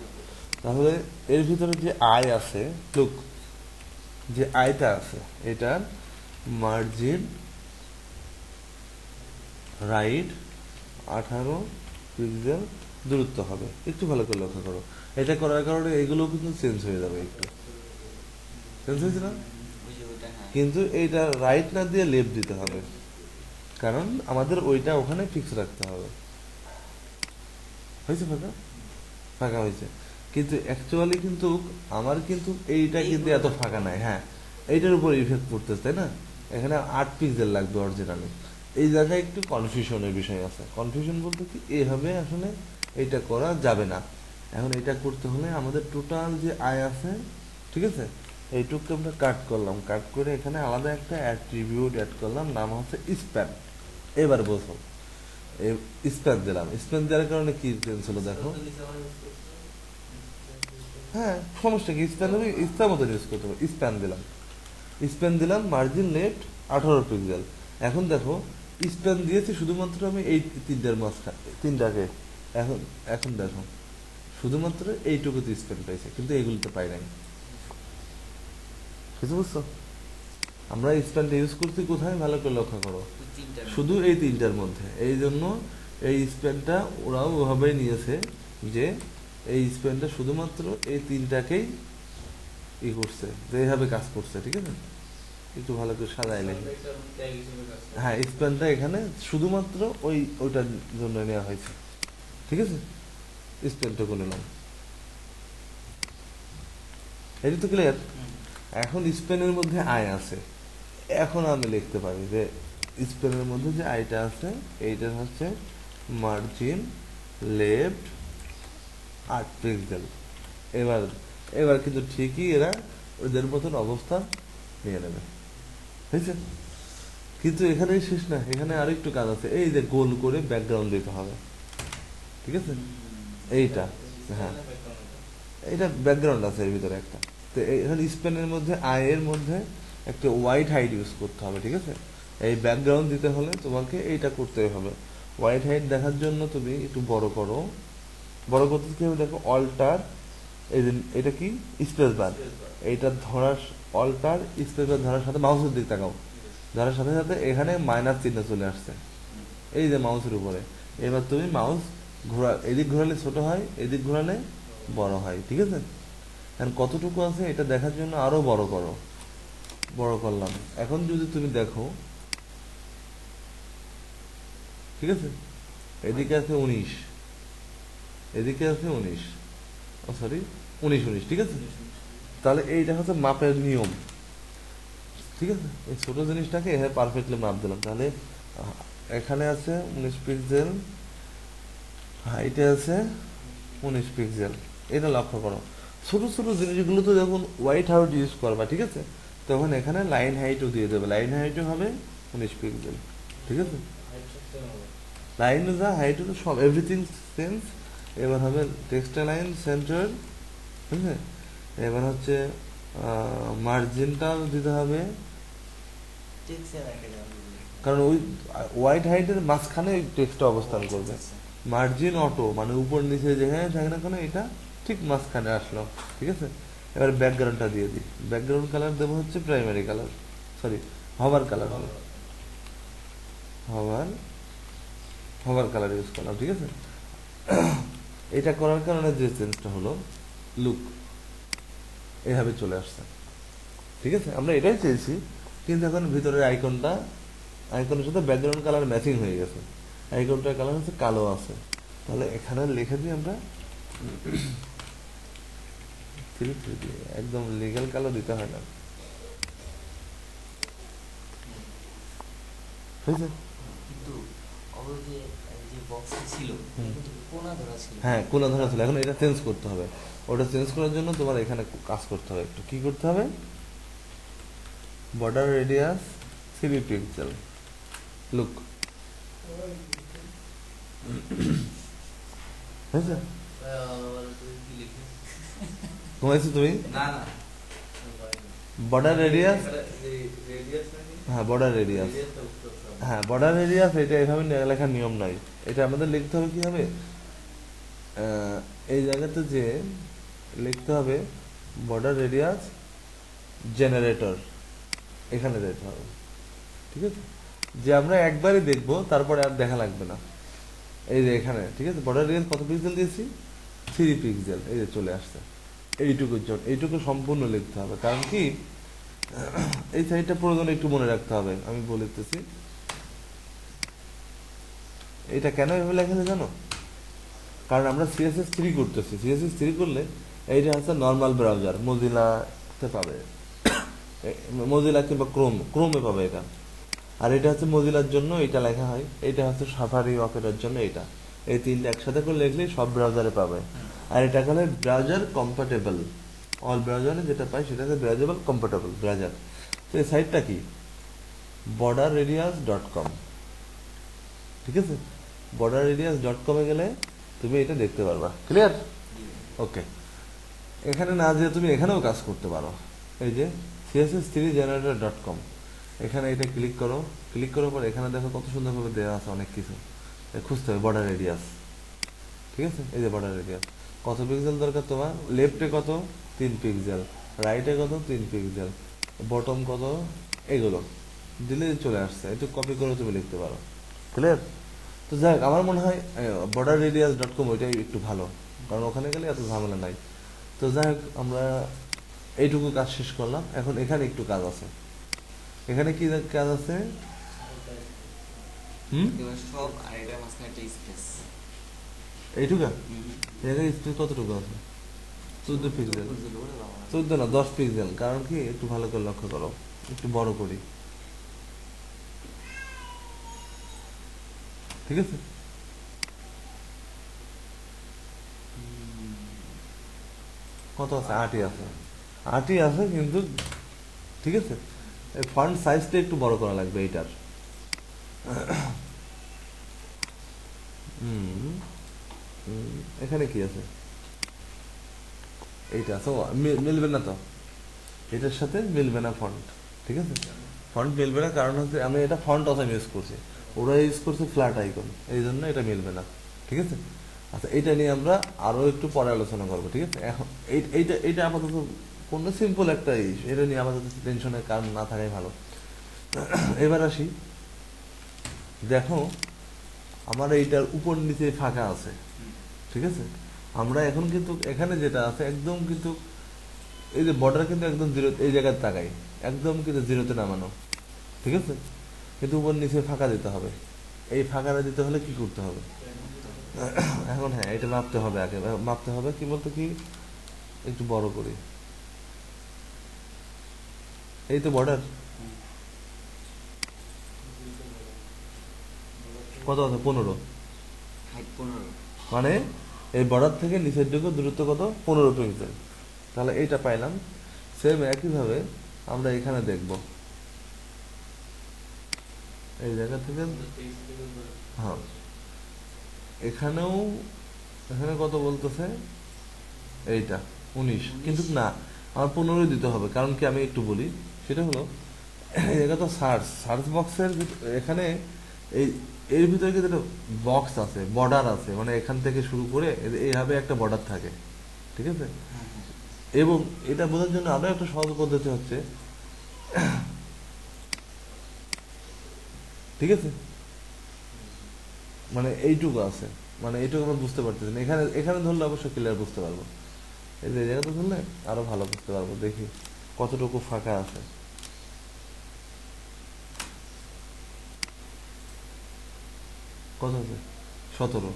তাহলে এর ভিতরে যে আই আছে, লুক, যে আইটা আছে এটার মার্জিন রাইট 18 পিক্সেল দূরত্ব হবে। একটু ভালো করে লক্ষ্য করো, এটা করার কারণে এগুলো কিন্তু চেঞ্জ হয়ে যাবে, একটু চেঞ্জ হয়েছে না? ওই যে ওটা, হ্যাঁ। কিন্তু এইটা রাইট না দিয়ে লেফট দিতে হবে, কারণ আমাদের ওইটা ওখানে ফিক্স রাখতে হবে। হয়েছে ফাঁকা? ফাঁকা হয়েছে, কিন্তু অ্যাকচুয়ালি কিন্তু আমার কিন্তু এইটা কিন্তু এত ফাঁকা নাই। হ্যাঁ, এইটার উপর ইফেক্ট পড়তেছে, তাই না? এখানে 8 পিক্সেল লাগবে অরিজিনালি। এই জায়গায় একটু কনফিউশনের বিষয় আছে। কনফিউশন বলতে কি, এইভাবে আসলে এইটা করা যাবে না। এখন এটা করতে হলে আমাদের টোটাল যে আয় আছে, ঠিক আছে, এইটুকু আমরা কাট করলাম, কাট করে এখানে আলাদা একটা অ্যাট্রিবিউট অ্যাড করলাম, নাম হচ্ছে স্প্যান। এবার বোঝো, স্প্যান দিলাম, স্প্যান দেওয়ার কারণে কি চেঞ্জ হলো দেখো। হ্যাঁ, সমস্যা কি, স্প্যান হবে, ইচ্ছা মতো ইউজ করতে হবে। স্প্যান দিলাম মার্জিন লেফট 18 পিক্সেল। এখন দেখো, স্প্যান দিয়েছি শুধুমাত্র আমি এই তিনটার মাঝখানে, তিনটাকে। এখন এখন দেখো, শুধুমাত্র এইটুকুতে স্প্যান পাইছে, কিন্তু এইগুলিতে পাই নাই। কিছু বুঝছো? আমরা স্প্যানটা ইউজ করছি কোথায়, ভালো করে লক্ষ্য করো, ওই তিনটার শুধু এই তিনটার মধ্যে। এই জন্য এই স্প্যানটা ওরাও ওভাবেই নিয়েছে যে এই স্প্যানটা শুধুমাত্র এই তিনটাকেই ই করছে, যে এইভাবে কাজ করছে, ঠিক আছে। একটু ভালো করে সাজাই লেখি। হ্যাঁ, স্প্যানটা এখানে শুধুমাত্র ওইটার জন্য নেওয়া হয়েছে, ঠিক আছে। স্প্যানটা করে নিলাম, এটা তো ক্লিয়ার। এখন স্পেনের মধ্যে আয় আছে, এখন আমি লিখতে পারি যে স্পেনের মধ্যে যে আয়টা আছে এইটা হচ্ছে মার্জিন লেফট 8 পিক্সেল। এবার এবার কিন্তু ঠিকই এরা ওদের মতন অবস্থা নিয়ে নেবে, বুঝছেন? কিন্তু এখানেই শেষ না, এখানে আরো একটু কাজ আছে। এই যে গোল করে ব্যাকগ্রাউন্ড দিতে হবে, ঠিক আছে। এইটা, হ্যাঁ, এটা ব্যাকগ্রাউন্ড আছে এর ভিতরে একটা। তো এখানে স্পেনের মধ্যে আয়ের মধ্যে একটা হোয়াইট হাইট ইউজ করতে হবে, ঠিক আছে। এই ব্যাকগ্রাউন্ড দিতে হলে তোমাকে এইটা করতে হবে। হোয়াইট হাইট দেখার জন্য তুমি একটু বড় করো, বড় করতে কি হবে দেখো, অল্টার, এই যে এটা কি স্পেস বার, এইটা ধরার, অল্টার স্পেস বার ধরার সাথে মাউসের দিক তাকাও, ধরার সাথে সাথে এখানে মাইনাস চিহ্ন চলে আসছে, এই যে মাউসের উপরে। এবার তুমি মাউস ঘোরা, এদিক ঘোরালে ছোট হয়, এদিক ঘোরালে বড় হয়, ঠিক আছে। এখন কতটুকু আছে এটা দেখার জন্য আরো বড় করো, বড় করলাম। এখন যদি তুমি দেখো, ঠিক আছে, এদিকে আছে 19, এদিকে আছে 19, সরি 19, ঠিক আছে। তাহলে এইটা হচ্ছে মাপের নিয়ম, ঠিক আছে। এই ছোট জিনিসটাকে এখানে পারফেক্টলি মাপ দিলাম। তাহলে এখানে আছে 19 পিক্সেল, হাইটে আছে 19 পিক্সেল। এটা লক্ষ্য করো, ছোট ছোট জিনিসগুলো তো যখন হোয়াইট হাউট ইউজ করবা, ঠিক আছে, তখন এখানে লাইন হাইটও দিয়ে দেবে, লাইন হাইটও হবে 19 পিক্সেল, ঠিক আছে। লাইন যা হাইট সব এভরিথিং সেন্স। এবার হবে টেক্সট লাইন সেন্টার, ঠিক আছে। এবার হচ্ছে মার্জিনটা দিতে হবে, টেক্সচার একটা যাবে। কারণ ওই হোয়াইট হাইটের মাঝখানে ওই টেক্সটটা অবস্থান করবে। মার্জিন অটো মানে উপর নিচে যেখানে থাকে না কেন এটা ঠিক মাঝখানে আসলো, ঠিক আছে। এবার ব্যাকগ্রাউন্ডটা দিয়ে দিই। ব্যাকগ্রাউন্ড কালার দেবো হচ্ছে primary colour, sorry hover colour হবে, হভার হভার কালার ইউজ করলাম, ঠিক আছে। এটা করার কারণে যে চেঞ্জটা হলো, লুক এইভাবে চলে আসছে, ঠিক আছে। আমরা এটাই চেয়েছি, কিন্তু এখন ভিতরের আইকনের সাথে ব্যাকগ্রাউন্ড কালার ম্যাচিং হয়ে গেছে। আইকনটার কালার হচ্ছে কালো আছে, তাহলে এখানে লিখে দিই আমরা একদম লিগ্যাল কালো দিতে হয় না, হয়েছে। কিন্তু ওই যে যে বক্সটা ছিল কিন্তু কোনা ধরা ছিল। হ্যাঁ, কোলা ধরা ছিল, এখন এটা চেঞ্জ করতে হবে। ওটা চেঞ্জ করার জন্য তোমার এখানে কাজ করতে হবে, একটু কি করতে হবে, বর্ডার রেডিয়াস 3 পিক্সেল, লুক হয়েছে। ঘুমাইছো তুমি? না না বর্ডার রেডিয়াস, রেডিয়াস নাকি হ্যাঁ বর্ডার রেডিয়াস, রেডিয়াসটা উঠতে হবে। হ্যাঁ বর্ডার রেডিয়াস। এটা এভাবে লেখার নিয়ম নাই, এটা আমাদের লিখতে হবে কি হবে, এই জায়গাতে যে লিখতে হবে বর্ডার রেডিয়াস জেনারেটর, এখানে দিতে হবে, ঠিক আছে। যে আমরা একবারই দেখবো, তারপরে আর দেখা লাগবে না। এই যে এখানে, ঠিক আছে, বর্ডার রেডিয়াস কত পিক্সেল দিয়েছি, 3 পিক্সেল, এই যে চলে আসছে। এইটুকু সম্পূর্ণ লিখতে হবে, কারণ কি এই সাইডটা প্রয়োজনে একটু মনে রাখতে হবে, আমি বলতেছি। এটা কেন এভাবে লেখা যায় জানো, কারণ আমরা CSS3 করতেছি। CSS3 করলে এইটা হচ্ছে নর্মাল ব্রাউজার, মোজিলাতে পাবে, মোজিলা কিংবা ক্রোমে পাবে এটা। আর এটা হচ্ছে মোজিলার জন্য এটা লেখা হয়, এটা হচ্ছে সাফারি অপেরার জন্য এটা। এই তিনটা একসাথে করে লিখলেই সব ব্রাউজারে পাবে। আর এটা হলে ব্রাউজার কম্পাটেবল, অল ব্রাউজারে যেটা পাই সেটা হচ্ছে ব্রাউজেবল কম্পাটেবল ব্রাউজার। তো এই সাইটটা কি, borderradius.com, ঠিক আছে। borderradius.com এ গেলে তুমি এটা দেখতে পারবা, ক্লিয়ার, ওকে। এখানে না যে তুমি এখানেও কাজ করতে পারো, এই যে css3generator.com, এখানে এটা ক্লিক করো। ক্লিক করার পর এখানে দেখো কত সুন্দরভাবে দেওয়া আছে অনেক কিছু, খুঁজতে হবে বর্ডার রেডিয়াস, ঠিক আছে। এই যে বর্ডার রেডিয়াস কত পিক্সেল দরকার তোমার, লেফটে কত 3 পিক্সেল, রাইটে কত 3 পিক্সেল, বটম কত, এগুলো দিলে চলে আসছে। একটু কপি করে তুমি লিখতে পারো, ক্লিয়ার। তো যাই হোক, আমার মনে হয় borderradius.com ওইটাই একটু ভালো, কারণ ওখানে গেলে এত ঝামেলা নাই। তো যাই হোক, আমরা এইটুকু কাজ শেষ করলাম। এখন এখানে একটু কাজ আছে। এখানে কি কাজ আছে, এবার সব আর এটা মাঝখানে একটা স্পেস। এইটুকু এখানে স্পেস কতটুকু আছে, 14 পিক্সেল, 14 না 10 পিক্সেল। কারণ কি, একটু ভালো করে লক্ষ্য করো, একটু বড় করি, ঠিক আছে। কত আছে, 8ই আছে, 8ই আছে, কিন্তু ঠিক আছে। এই ফন্ট সাইজটা একটু বড় করা লাগবে এইটার। এখানে কি আছে, এইটা আছে, মিলবে না তো, এটার সাথে মিলবে না ফন্ট, ঠিক আছে। ফন্ট মিলবে না, কারণ হচ্ছে আমি এটা ফন্ট অসাইন ইউজ করছি, ওরা ইউজ করছে ফ্ল্যাট আইকন, এই জন্য এটা মিলবে না, ঠিক আছে। আচ্ছা, এটা নিয়ে আমরা আরো একটু পরে আলোচনা করবো, ঠিক আছে। এখন এইটা আপাতত কোনো সিম্পল একটা ইস্যু, এটা নিয়ে আপাতত টেনশনের কারণ না থাকাই ভালো। এবার আসি, দেখো আমার এইটার উপর নিচে ফাঁকা আছে, ঠিক আছে। আমরা এখন কিন্তু এখানে যেটা আছে একদম কিন্তু এই যে বর্ডার কিন্তু একদম জিরো, এই জায়গায় তাকাই একদম কিন্তু জিরোতে নামানো, ঠিক আছে। কিন্তু উপর নিচে ফাঁকা দিতে হবে। এই ফাঁকাটা দিতে হলে কি করতে হবে, এখন হ্যাঁ এটা মাপতে হবে, আগে মাপতে হবে। কি বলতো, কি একটু বড় করি, এই তো বর্ডার কত আছে, 15, হাইট 15, মানে এই বর্ডার থেকে নিচের দিকে দূরত্ব কত, 15 পিক্সেল। তাহলে এইটা পাইলাম। সেম একইভাবে আমরা এখানে দেখব, এই জায়গা থেকে, হ্যাঁ এখানে কত বলতেছে, এইটা 19, কিন্তু না আমার 15 দিতে হবে, কারণ কি আমি একটু বলি, সেটা হলো এটা তো সার্চ বক্সের এখানে এই এর ভিতরে কিন্তু একটা বক্স আছে, বর্ডার আছে, মানে এখান থেকে শুরু করে এইভাবে একটা বর্ডার থাকে, ঠিক আছে। এবং এটা বোঝার জন্য আরো একটা সহজ পদ্ধতি হচ্ছে, ঠিক আছে, মানে এইটুকু আছে, মানে এইটুকু আমরা বুঝতে পারতেছি না, এখানে এখানে ধরলে অবশ্যই ক্লিয়ার বুঝতে পারবো, এই যে জায়গাটা ধরলে আরো ভালো বুঝতে পারবো। দেখি কতটুকু ফাঁকা আছে। কত আছে? 17?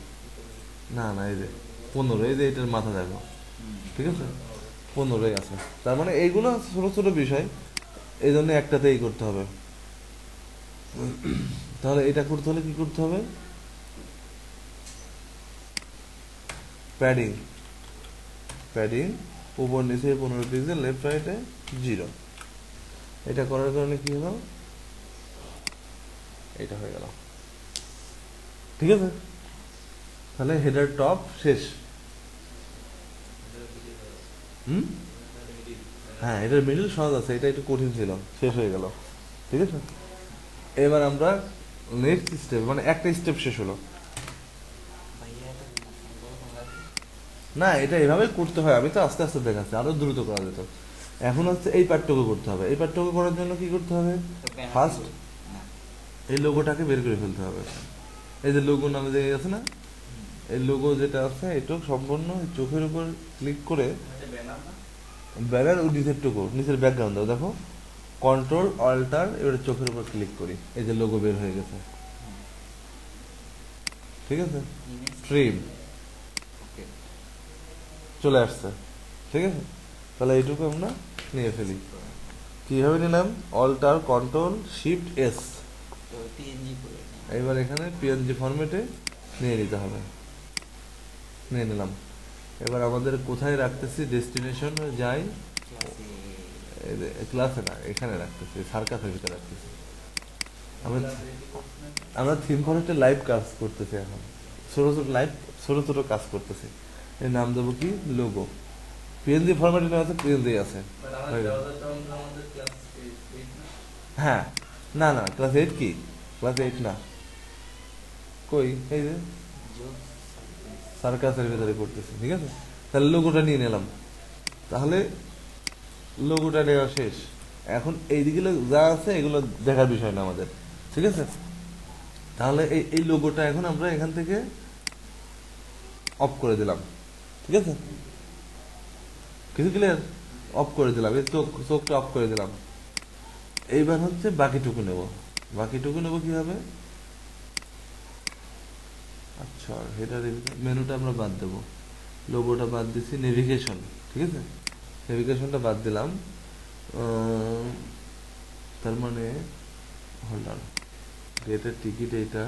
না না, এই যে 15, এই যে এটার মাথা দেখো, ঠিক আছে, 15 আছে। তার মানে এইগুলো ছোট ছোট বিষয়, এই জন্য একটাতেই করতে হবে। তাহলে এটা করতে হলে কি করতে হবে? প্যাডিং, প্যাডিং উপর নিচে 15 পিক্সেল, লেফট রাইটে 0। এটা করার কারণে কি হলো, এটা হয়ে গেল, ঠিক আছে। তাহলে হেডার টপ শেষ। হুম, হ্যাঁ, এটার মিডল সহজ আছে, এটা একটু কঠিন ছিল, শেষ হয়ে গেল, ঠিক আছে। এবার আমরা নেক্সট স্টেপ, মানে একটা স্টেপ শেষ হলো। ভাইয়া এটা সম্ভব হবে? না, এটা এভাবে করতে হয়, আমি তো আস্তে আস্তে দেখাচ্ছি, আরো দ্রুত করা যেত। এখন হচ্ছে এই পার্টটুকু করতে হবে। এই পার্টটুকু করার জন্য কি করতে হবে? তো ব্যানার ফার্স্ট দিব না। এই লোগোটাকে বের করে ফেলতে হবে। এই যে লোগো নামে যে আছে না, এই লোগো যেটা আছে, এটা সম্পূর্ণ চোখের উপর ক্লিক করে এটা ব্যানার না? ব্যানার ও নিচেরটুকু, নিচের ব্যাকগ্রাউন্ড দাও, দেখো কন্ট্রোল অল্টার, এবারে চোখের উপর ক্লিক করি, এই যে লোগো বের হয়ে গেছে, ঠিক আছে। ইমেজ ট্রিম ওকে। চলে আসছে, ঠিক আছে। তাহলে এইটুকু আমরা নিয়ে ফেলি। কিভাবে নিলাম? অল্টার কন্ট্রোল শিফট এস, তো পিএনজি করে নিই। এবার এখানে পিএনজি ফরম্যাটে নিয়ে নিতে হবে, নিয়ে নিলাম। এবার আমাদের কোথায় রাখতেছি? ডেস্টিনেশন যাই, ক্লাসে ক্লাসে না, এখানে রাখতেছি, সার্কাসের ভিতরে রাখতেছি। আমরা আমরা থিম ফরেস্টে লাইভ কাজ করতেছি এখন, ছোট ছোট লাইভ, ছোট ছোট কাজ করতেছি। এর নাম দেবো কি? লোগো। পিএনজি ফরম্যাটে না আছে, পিএনজি আছে। But আমাদের browser-টা আমাদের class 8 না? হ্যাঁ, না না, ক্লাস 8 কি? ক্লাস 8 না, কই, এই যে যোগ সার্কাসের ভিতরে করতেছি, ঠিক আছে। তাহলে লোগোটা নিয়ে নিলাম, তাহলে লোগোটা নেওয়া শেষ। এখন এইদিকে যা আছে এগুলো দেখার বিষয় না আমাদের, ঠিক আছে। তাহলে এই এই লোগোটা এখন আমরা এখান থেকে অফ করে দিলাম, ঠিক আছে। কিছু ক্লিয়ার? অফ করে দিলাম, এই চোখটা অফ করে দিলাম। এইবার হচ্ছে বাকিটুকু নেব। বাকিটুকু নেব কিভাবে? আচ্ছা, হেডার মেনুটা আমরা বাদ দেব, লোগোটা বাদ দিছি, নেভিগেশন, ঠিক আছে, নেভিগেশনটা বাদ দিলাম। তার মানে হোল্ডার ডেটের টিকিট, এইটা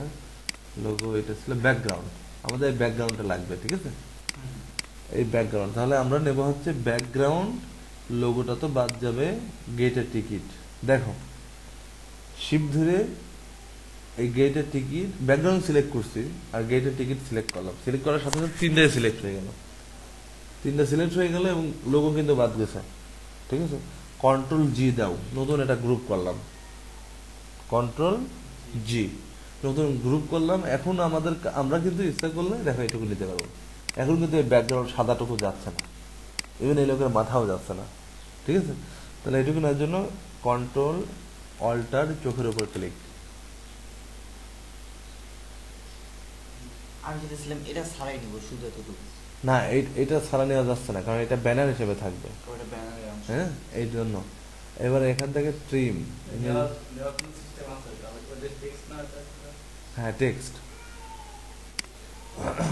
লোগো, এটা ছিল ব্যাকগ্রাউন্ড, আমাদের এই ব্যাকগ্রাউন্ডটা লাগবে, ঠিক আছে। এই ব্যাকগ্রাউন্ড, তাহলে আমরা নেব হচ্ছে ব্যাকগ্রাউন্ড, লোগোটা তো বাদ যাবে, গেটের টিকিট। দেখো শিফট ধরে এই গেটের টিকিট, ব্যাকগ্রাউন্ড সিলেক্ট করছি আর গেটের টিকিট সিলেক্ট করলাম, সিলেক্ট করার সাথে সাথে তিনটাই সিলেক্ট হয়ে গেল, তিনটা সিলেক্ট হয়ে গেল এবং লোগো কিন্তু বাদ গেছে, ঠিক আছে। কন্ট্রোল জি দাও, নতুন একটা গ্রুপ করলাম, কন্ট্রোল জি, নতুন গ্রুপ করলাম। এখন আমাদের আমরা কিন্তু ইচ্ছা করলে দেখো এটুকু নিতে পারবো। এখন কিন্তু এই ব্যাকগ্রাউন্ড সাদাটুকু যাচ্ছে না, ইভেন এই লোকের মাথাও যাচ্ছে না, ঠিক আছে। তাহলে এটুকু নেওয়ার জন্য কন্ট্রোল অল্টার চোখের উপর ক্লিক। আমি যেতেছিলাম এটা ছাড়াই নিব, শুধু এতটুকু। না, এটা ছাড়া নেওয়া যাচ্ছে না, কারণ এটা ব্যানার হিসেবে থাকবে, ওটা ব্যানারের অংশ। হ্যাঁ, এই জন্য। এবার এখান থেকে ট্রিম, নেওয়ার কোনো system আছে? ওদের text না এটা? হ্যাঁ টেক্সট,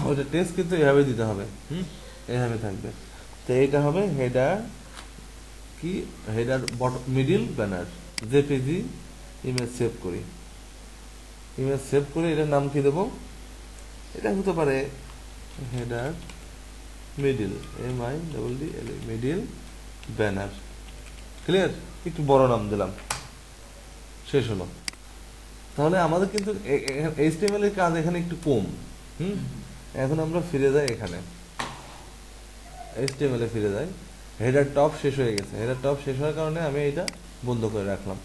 ওটা টেক্সট কিন্তু এভাবে দিতে হবে, এভাবে থাকবে। তো এইটা হবে হেডার, কি header, bottom, middle, banner, JPG. Image save করি, ইমেজ সেভ করে এটার নাম কি দেবো? এটা হতে পারে header middle, MIDDL, middle banner, clear. একটু বড় নাম দিলাম, শেষ হলো। তাহলে আমাদের কিন্তু HTML এর কাজ এখানে একটু কম। এখন আমরা ফিরে যাই এখানে, HTML এ ফিরে যাই। হেডার টপ শেষ হয়ে গেছে, হেডার টপ শেষ হওয়ার কারণে আমি এটা বন্ধ করে রাখলাম।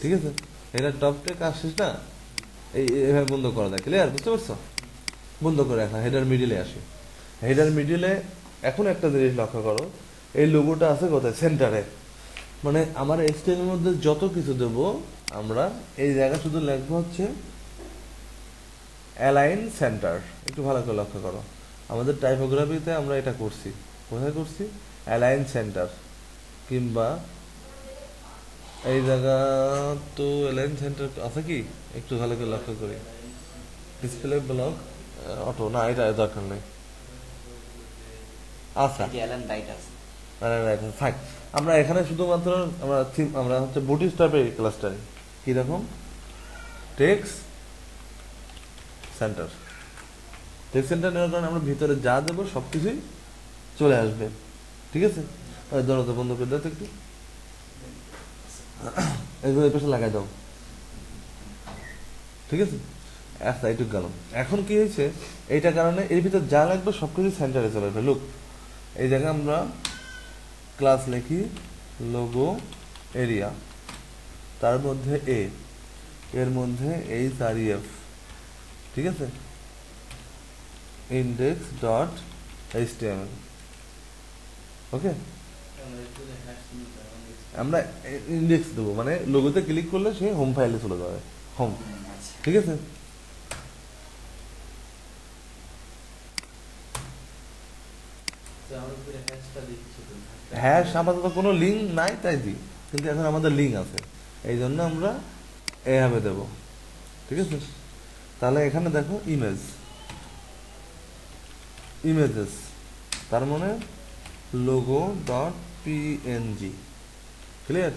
ঠিক আছে, হেডার টপটা কাজ শেষ না, এইভাবে বন্ধ করা যায়। ক্লিয়ার? বুঝতে পারছো? বন্ধ করে রাখলাম। হেডার মিডিলে আসি। হেডার মিডিলে এখন একটা জিনিস লক্ষ্য করো, এই লোগোটা আছে কোথায়? সেন্টারে। মানে আমার এক্সটেলের মধ্যে যত কিছু দেবো আমরা এই জায়গা শুধু লিখবো হচ্ছে অ্যালাইন সেন্টার। একটু ভালো করে লক্ষ্য করো, আমাদের টাইপোগ্রাফিতে আমরা এটা করছি। কোথায় করছি? Align centre. কিংবা এই জায়গা তো অ্যালাইন সেন্টার আছে কি? একটু ভালো করে লক্ষ্য করি। ডিসপ্লে ব্লক অটো না, এটা দরকার নেই। আচ্ছা, এই যে অ্যালান রাইট আছে। থাক। আমরা এখানে শুধুমাত্র আমরা হচ্ছে বুটিস টাইপের ক্লাস্টার কিরকম টেক্স সেন্টার। টেক্স সেন্টার নেওয়ার কারণে আমরা ভিতরে যা দেবো সবকিছুই চলে আসবে। ঠিক আছে, ধরো তো বন্ধ করে দাও তো একটু, এগুলো এই পাশে লাগাই দাও। ঠিক আছে, আচ্ছা এইটুকু গেল। এখন কি হয়েছে, এইটার কারণে এর ভিতর যা লাগবে সবকিছু সেন্টারে চলে আসবে। লুক, এই জায়গায় আমরা ক্লাস লিখি লোগো এরিয়া, তার মধ্যে এর মধ্যে HREF। ঠিক আছে, index ডট HTML। ওকে, আমরা ইন্ডেক্স দেবো, মানে লোগোতে ক্লিক করলে সে হোম ফাইলে চলে যাবে, হোম। ঠিক আছে, হ্যাশ আমাদের তো কোনো লিঙ্ক নাই তাই দিই, কিন্তু এখন আমাদের লিঙ্ক আছে, এই জন্য আমরা এইভাবে দেব। ঠিক আছে, তাহলে এখানে দেখো ইমেজেস, তার মানে লোগো ডট PNG। ক্লিয়ার?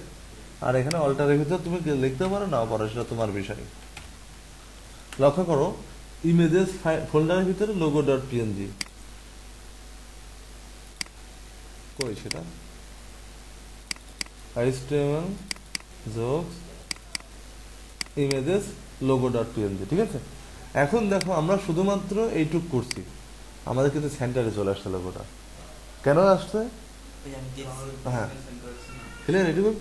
আর এখানে অল্টারের ভিতর তুমি লিখতে পারো না পারো সেটা তোমার বিষয়। লক্ষ্য করো, ইমেজেস ফোল্ডারের ভিতরে লোগো ডট PNG কই সেটা HTML jokes images logo dot PNG। ঠিক আছে, এখন দেখো আমরা শুধুমাত্র এইটুক করছি, আমাদের কিন্তু সেন্টারে চলে আসছে লোগোটা। কেন আসছে? ওই আমি দেখছি। হ্যাঁ, ক্লিয়ার? এইটুকু,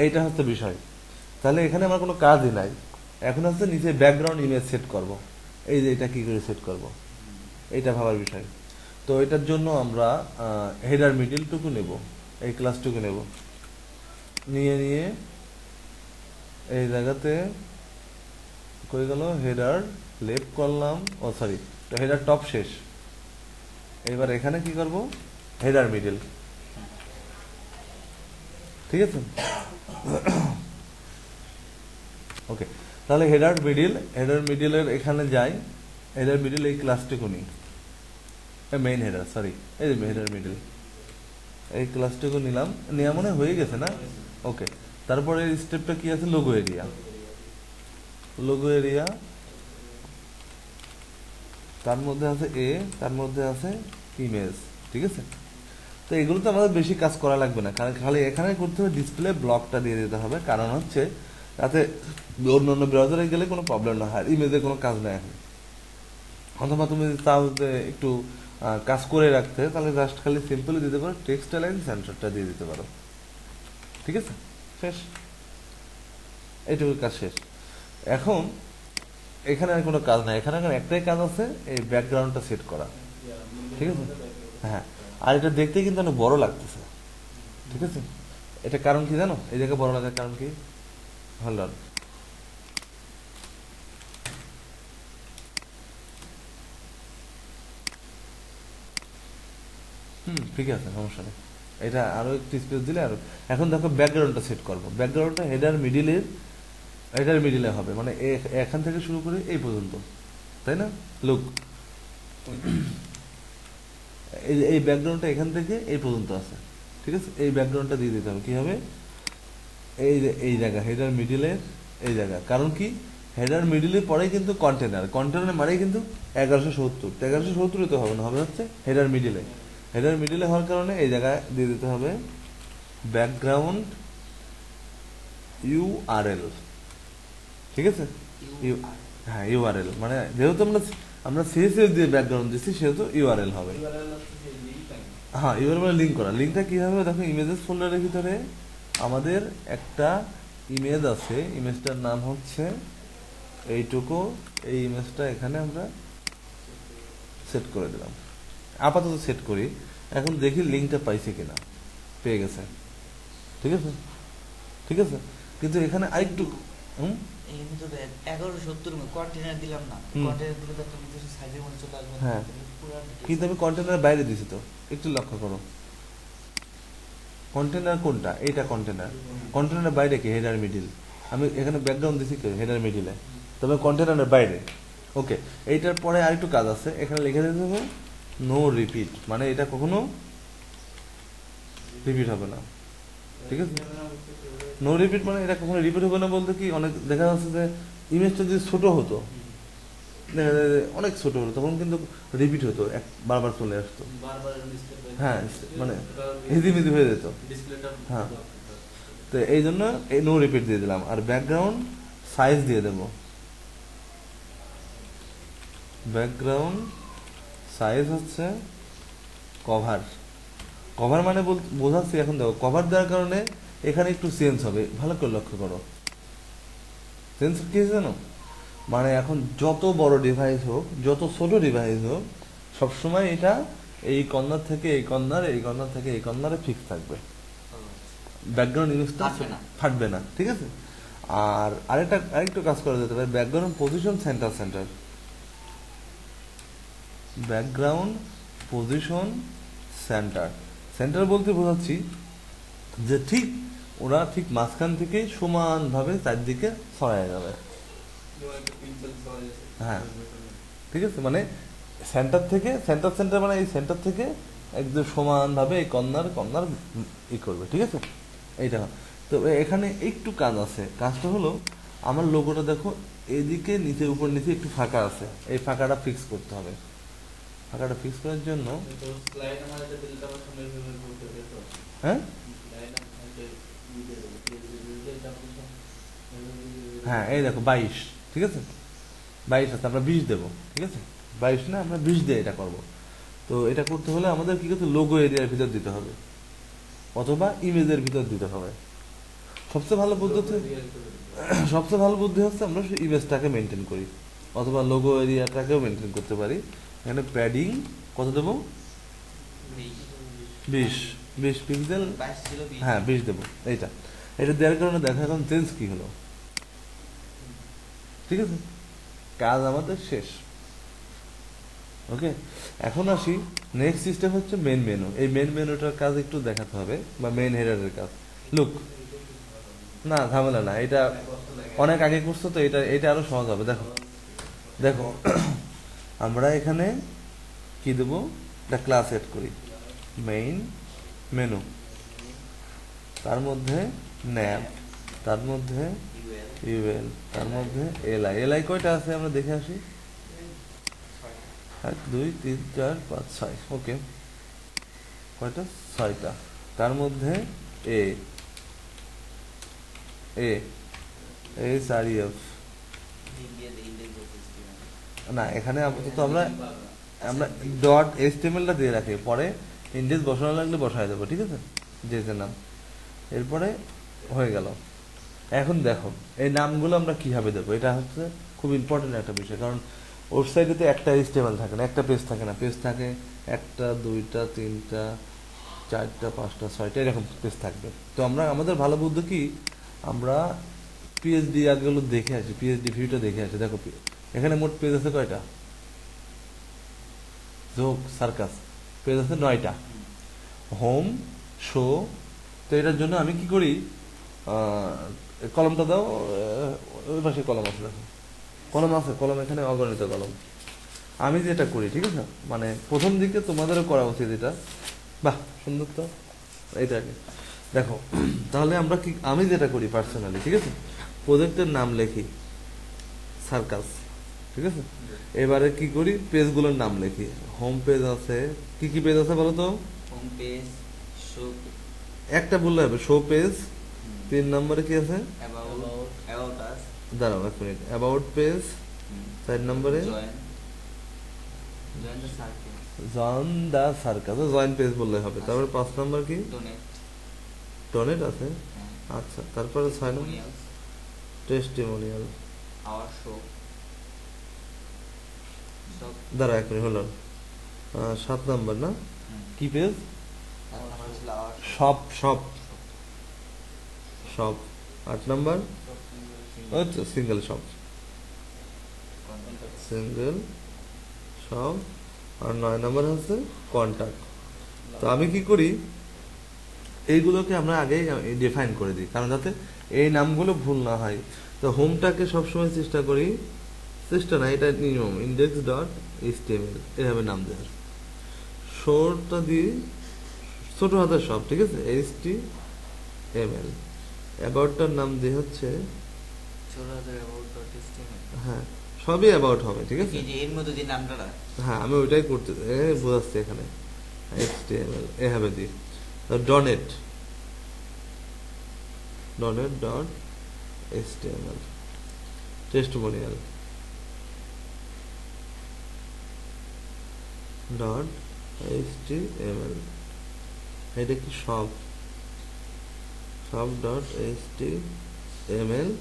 এইটা হচ্ছে বিষয়। তাহলে এখানে আমার কোনো কাজই নাই। এখন হচ্ছে নিচে ব্যাকগ্রাউন্ড ইমেজ সেট করব। এই যে এটা কি করে সেট করব, এইটা ভাবার বিষয়। তো এটার জন্য আমরা হেডার মিডিলটুকু নেব, এই ক্লাসটুকু নেব, নিয়ে এই জায়গাতে কই গেল, হেডার লেফট করলাম, ও সরি, তো হেডার টপ শেষ। এবার এখানে কি করব, হেডার মিডিল। ঠিক আছে, ওকে। তাহলে হেডার মিডিলের এখানে যাই, হেডার মিডিল এই ক্লাসটুকু নিই, মেইন হেডার, সরি, এই যে হেডার মিডিল, এই ক্লাসটুকু নিলাম, নেওয়া মনে হয়ে গেছে না? ওকে, তারপরে এই স্টেপটা কি আছে, লোগো এরিয়া, তার মধ্যে আছে তার মধ্যে আছে ইমেজ। ঠিক আছে, তো এগুলো তো আমাদের বেশি কাজ করা লাগবে না, কারণ খালি এখানে করতে হবে ডিসপ্লে ব্লকটা দিয়ে দিতে হবে, কারণ হচ্ছে যাতে অন্য ব্রাউজারে গেলে কোনো প্রবলেম না হয়, ইমেজের কোনো কাজ নেই এখন। অথবা তুমি চাও যে একটু কাজ করে রাখতে, তাহলে জাস্ট খালি সিম্পলি দিতে পারো টেক্সট অ্যালাইন সেন্টারটা দিয়ে দিতে পারো। ঠিক আছে, শেষ, এইটুকু কাজ শেষ। এখন এখানে আর কোনো কাজ নাই, এখানে একটাই কাজ আছে, এই ব্যাকগ্রাউন্ডটা সেট করা। ঠিক আছে, হ্যাঁ, আর এটা দেখতে কিন্তু অনেক বড় লাগতেছে। ঠিক আছে, এটা কারণ কি জানো, এই জায়গায় বড় লাগার কারণ কি? হল, ঠিক আছে, সমস্যা নেই, এটা আরো একটু স্পেস দিলে আরো। এখন দেখো ব্যাকগ্রাউন্ডটা সেট করবো, ব্যাকগ্রাউন্ডটা হেডার মিডিলে হবে, মানে এখান থেকে শুরু করে এই পর্যন্ত, তাই না? লুক, এই ব্যাকগ্রাউন্ডটা এখান থেকে এই পর্যন্ত আছে। ঠিক আছে, এই ব্যাকগ্রাউন্ডটা দিয়ে দিতে হবে। কি হবে, এই জায়গা হেডার মিডিলের এই জায়গা, কারণ কি হেডার মিডিলের পরেই কিন্তু কন্টেনার মানেই কিন্তু 1170 তো হবে না, হবে হচ্ছে হেডার মিডিলে হওয়ার কারণে এই জায়গায় দিয়ে দিতে হবে ব্যাকগ্রাউন্ড URL। ঠিক আছে, হ্যাঁ URL, মানে যেহেতু আমরা CSS দিয়ে ব্যাকগ্রাউন্ড দিচ্ছি সেহেতু URL হবে। হ্যাঁ ইউআরএল মানে লিঙ্ক করা। লিঙ্কটা কি হবে দেখো, ইমেজেস ফোল্ডারের ভিতরে আমাদের একটা ইমেজ আছে, ইমেজটার নাম হচ্ছে এইটুকু। এই ইমেজটা এখানে আমরা সেট করে দিলাম, আপাতত সেট করি। এখন দেখি লিঙ্কটা পাইছে কিনা, পেয়ে গেছে, ঠিক আছে ঠিক আছে। কিন্তু এখানে আরেকটু এখানে তো 1170 কন্টেনার দিলাম না, হুম। কন্টেনার দিলে তো একটা নির্দিষ্ট সাইজের মধ্যে চলে আসবে না। হ্যাঁ। পুরো কিন্তু আমি কন্টেনার বাইরে দিছি তো, একটু লক্ষ্য করো। কন্টেনার কোনটা? এইটা কন্টেনার। কন্টেনারের বাইরে কি হেডার মিডিল? আমি এখানে ব্যাকগ্রাউন্ড দিছি কি হেডার মিডিলে, তবে কন্টেনারের বাইরে। ওকে, এইটার পরে আরেকটু কাজ আছে, এখানে লিখে দিতে হবে নো রিপিট, মানে এটা কখনো রিপিট হবে না, ঠিক আছে। নো রিপিট মানে এটা কখনো রিপিট হবে না বলতে কি, অনেক দেখা যাচ্ছে যে ইমেজটা যদি ছোট হতো, দেখা যায় যে অনেক ছোট হতো, তখন কিন্তু রিপিট হতো, বারবার চলে আসতো। বারবার ডিসপ্লে হ্যাঁ, মানে হিজিমিজি হয়ে যেত। ডিসপ্লেটা হ্যাঁ। তো এই জন্য এই নো রিপিট দিয়ে দিলাম, আর ব্যাকগ্রাউন্ড সাইজ দিয়ে দেব। ব্যাকগ্রাউন্ড সাইজ হচ্ছে কভার। কভার মানে বোঝাচ্ছি এখন, দেখো কভার দেওয়ার কারণে এখানে একটু চেঞ্জ হবে, ভালো করে লক্ষ্য করো। চেঞ্জ কি হয়েছে জানো, মানে এখন যত বড় ডিভাইস হোক, যত ছোট ডিভাইস হোক, সবসময় এটা এই কর্নার থেকে এই কর্নার, এই কর্নার থেকে এই কর্নারে ফিক্স থাকবে। ব্যাকগ্রাউন্ড ইমেজটা ফাটবে না। ফাটবে না, ঠিক আছে। আর আরেকটু কাজ করা যেতে পারে, background position centre. Background position centre বলতে বোঝাচ্ছি যে ঠিক ওরা ঠিক মাঝখান থেকে সমানভাবে চারদিকে ছড়ায় যাবে। হ্যাঁ, ঠিক আছে, মানে সেন্টার মানে এই সেন্টার থেকে একদম সমানভাবে এই কর্নার ই করবে, ঠিক আছে। এইটা তো এখানে একটু কাজ আছে, কাজটা হলো আমার লোগোটা দেখো এদিকে নিচে উপর নিচে একটু ফাঁকা আছে, এই ফাঁকাটা ফিক্স করতে হবে। ফাঁকাটা ফিক্স করার জন্য তো স্লাইড আমার এটা দিলটা আমার সামনে এভাবে করতে হবে তো হ্যাঁ স্লাইড আমাকে দিয়ে দেব এটা হ্যাঁ এই দেখো 22, ঠিক আছে 22 আছে, আমরা 20 দেবো, ঠিক আছে 22 না, আমরা 20 দিয়ে এটা করব। তো এটা করতে হলে আমাদের কি করতে, লোগো এরিয়ার ভিতর দিতে হবে অথবা ইমেজের ভিতর দিতে হবে। সবচেয়ে ভালো বুদ্ধি হচ্ছে আমরা ইমেজটাকে মেনটেন করি অথবা লোগো এরিয়াটাকেও মেনটেন করতে পারি। এখানে প্যাডিং কত দেবো, 20 পিক্সেল, 22 ছিল 20। হ্যাঁ 20 দেবো। এটা দেওয়ার কারণে দেখা এখন চেঞ্জ কি হলো, ঠিক আছে, কাজ আমাদের শেষ। ওকে, এখন আসি নেক্সট সিস্টেম হচ্ছে মেন মেনু। এই মেন মেনুটার কাজ একটু দেখাতে হবে, বা মেন হেডারের কাজ। লুক, না ঝামেলা না, এটা অনেক আগে করছো তো, এটা আরো সহজ হবে। দেখো আমরা এখানে কি দেবো, একটা ক্লাস সেট করি, মেইন মেনু, তার মধ্যে ন্যাব, তার মধ্যে ইউএল, তার মধ্যে এলআই কয়টা আছে আমরা দেখে আসি, 1 2 3 4 5 6, ওকে কয়টা, 6টা। তার মধ্যে এ SREF, না এখানে আপাতত আমরা .html দিয়ে রাখি, পরে ইন্ডেক্স বসানো লাগলে বসায় দেবো, ঠিক আছে, যে নাম। এরপরে হয়ে গেল। এখন দেখো এই নামগুলো আমরা কিভাবে দেবো, এটা হচ্ছে খুব ইম্পর্টেন্ট একটা বিষয়, কারণ ওয়েবসাইটে একটা HTML থাকে না, একটা পেজ থাকে না, পেজ থাকে 1টা 2টা 3টা 4টা 5টা 6টা এরকম পেজ থাকবে। তো আমাদের ভালো বুদ্ধি কি, আমরা পিএইচডি আগেগুলো দেখে আসি, পিএইচডি ভিউটা দেখে আসি। দেখো এখানে মোট পেজ আছে কয়টা, যোগ সার্কাস, পেজ আছে 9টা, হোম শো। তো এটার জন্য আমি কি করি, কলমটা দাও, ওই পাশে কলম আছে, দেখো কলম এখানে অগণিত কলম। আমি যেটা করি, ঠিক আছে, মানে প্রথম দিকে তোমাদেরও করা উচিত এটা, বাহ সুন্দর তো এইটাকে দেখো। তাহলে আমি যেটা করি পার্সোনালি, ঠিক আছে, প্রজেক্টের নাম লেখি সার্কাস, ঠিক আছে। এবারে কি করি, পেজগুলোর নাম লেখি। হোম পেজ আছে, কি পেজ আছে বলো তো, হোম পেজ, শো, একটা বললে হবে, শো পেজ। 3 নম্বরে কি আছে, অ্যাবাউট আস, দাঁড়াও 1 মিনিট, অ্যাবাউট পেজ। 4 নম্বরে join the circle, join the circus, join page বললে হবে। তারপরে 5 নাম্বার কি? ডোনেট, ডোনেট আছে। হ্যাঁ, আচ্ছা, তারপরে 6 number testimonials, testimonial. Our show, সব, দাঁড়া এক মিনিট, হলো 7 নাম্বার না? কি পেজ? আমার ছিল our shop, shop, shop. 8 number আচ্ছা সিঙ্গেল শপ, সিঙ্গেল শপ। আর 9 নাম্বার হচ্ছে কন্টাক্ট। তো আমি কি করি, এইগুলোকে আমরা আগে ডিফাইন করে দিই, কারণ যাতে এই নামগুলো ভুল না হয়। তো হোমটাকে সবসময় চেষ্টা করি, চেষ্টা না, এটা নিয়ম, ইন্ডেক্স ডট এইচটিএমএল এভাবে নাম দেওয়ার। শোটা দিই ছোট হাতের সব, ঠিক আছে, এইচটিএমএল। অ্যাবাউটটার নাম দিয়ে হচ্ছে, হ্যাঁ সবই অ্যাবাউট হবে, ঠিক আছে। এর মধ্যে যে নামটা না, হ্যাঁ আমি ওইটাই করতে বোঝাচ্ছি এখানে, এইচটিএমএল এভাবে দিই। Donate, donate dot HTML. Testimonial dot HTML. এটা কি সব, সব ডট এইচটিএমএল।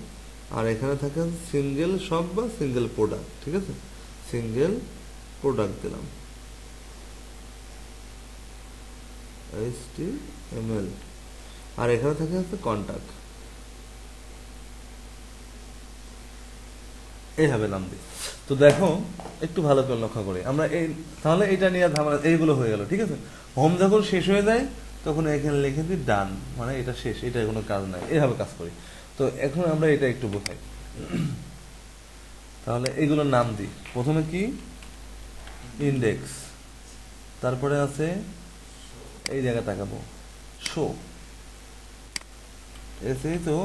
আর এখানে থাকে সিঙ্গেল শপ বা সিঙ্গেল প্রোডাক্ট, ঠিক আছে, সিঙ্গেল প্রোডাক্ট দিলাম এইচটিএমএল। আর এখানে থাকে হচ্ছে কন্টাক্ট, এইভাবে নাম দিই। তো দেখো একটু ভালো করে লক্ষ্য করি আমরা এই, তাহলে এটা নিয়ে ঝামেলা, এইগুলো হয়ে গেল, ঠিক আছে। হোম যখন শেষ হয়ে যায় তখন এখানে লিখে দিই ডান, মানে এটা শেষ, এটা কোনো কাজ নাই, এইভাবে কাজ করি। তো এখন আমরা এটা একটু বোঝাই। তাহলে এইগুলোর নাম দিই। প্রথমে কি? ইন্ডেক্স, তারপরে আছে এই জায়গায় তাকাবো শো, SHOW,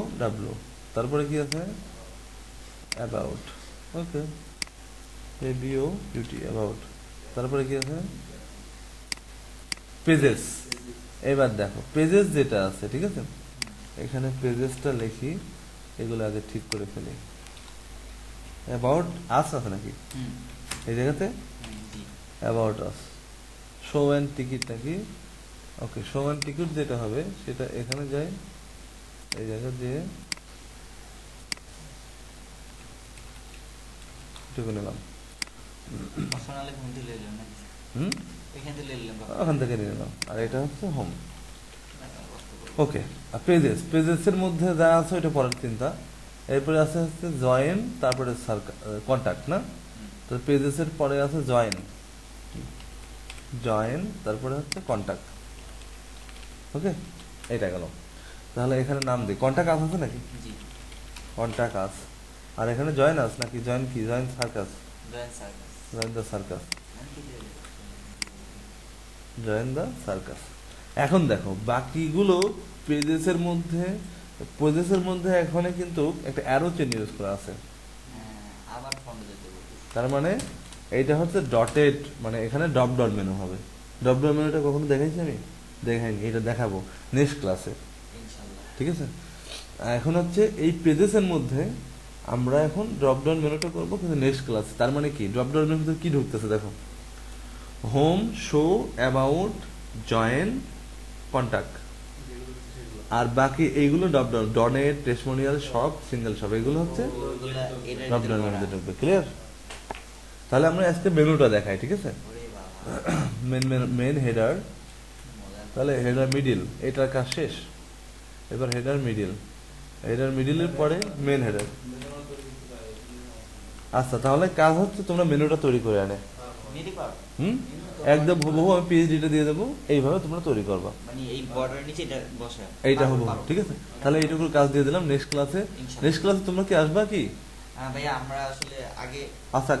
তারপরে কি আছে অ্যাবাউট, ওকে, ABOUT অ্যাবাউট, তারপরে কি আছে পেজেস। এবার দেখো পেজেস যেটা আছে, ঠিক আছে, এখানে পেজেসটা লিখি, এগুলো আগে ঠিক করে ফেলি। অ্যাবাউট আস আছে নাকি এই জায়গাতে? About us. Show and ticket নাকি? ওকে, শো অ্যান্ড টিকিট যেটা হবে সেটা এখানে যায়, এই জায়গায় দিয়ে টুকু নিলাম। ওখান থেকে নিয়ে নিলাম। আর এটা হচ্ছে হোম, ওকে। আর পেজেস, পেজেসের মধ্যে যা আছে ওইটা পরের চিন্তা। এরপরে আছে হচ্ছে জয়েন, তারপরে কন্টাক্ট না? তো পেজেসের পরে আছে জয়েন, জয়েন তারপরে হচ্ছে কন্টাক্ট, ওকে, এটা গেল। তাহলে এখানে নাম দিই, কন্টাক্ট আস আছে নাকি? কন্টাক্ট আস। আর এখানে জয়েন আস নাকি? জয়েন কি? Join circus, join the circus, join the circus. এখন দেখো বাকিগুলো পেজেসের মধ্যে, পেজেসের মধ্যে এখানে কিন্তু একটা অ্যারো চেন ইউজ করা আছে, তার মানে এইটা হচ্ছে ডটেড, মানে এখানে ড্রপ ডাউন মেনু হবে। ড্রপ ডাউন মেনুটা কখনো দেখাইছি আমি? দেখাইনি, এটা দেখাবো নেক্সট ক্লাসে, ঠিক আছে। এখন হচ্ছে এই পেজেসের মধ্যে আমরা এখন ড্রপ ডাউন মেনুটা করবো কিন্তু নেক্সট ক্লাসে। তার মানে কি, ড্রপ ডাউন মেনুতে কি ঢুকতেছে দেখো, home, show, about, join, contact. আর বাকি এইগুলো drop down, donate, testimonial, shop, single shop, এগুলো হচ্ছে ড্রপ ডাউন মেনুতে ঢুকবে। ক্লিয়ার? তাহলে আমরা আজকে মেনুটা দেখাই, ঠিক আছে। মেন হেডার, তাহলে হেডার মিডিল, এটার কাজ শেষ। এবার হেডার মিডিল, হেডার মিডিলের পরে মেন হেডার। আচ্ছা, তাহলে কাজ হচ্ছে তোমরা মেনুটা তৈরি করে আনে, একদম হুবহু আমি পিএইচডিটা দিয়ে দেবো, এইভাবে তোমরা তৈরি করবা, এইটা হুবহু, ঠিক আছে। তাহলে এইটুকুর কাজ দিয়ে দিলাম। নেক্সট ক্লাসে, নেক্সট ক্লাসে তোমরা কি আসবা কি? ভাইয়া আমরা আসলে আগে আচ্ছা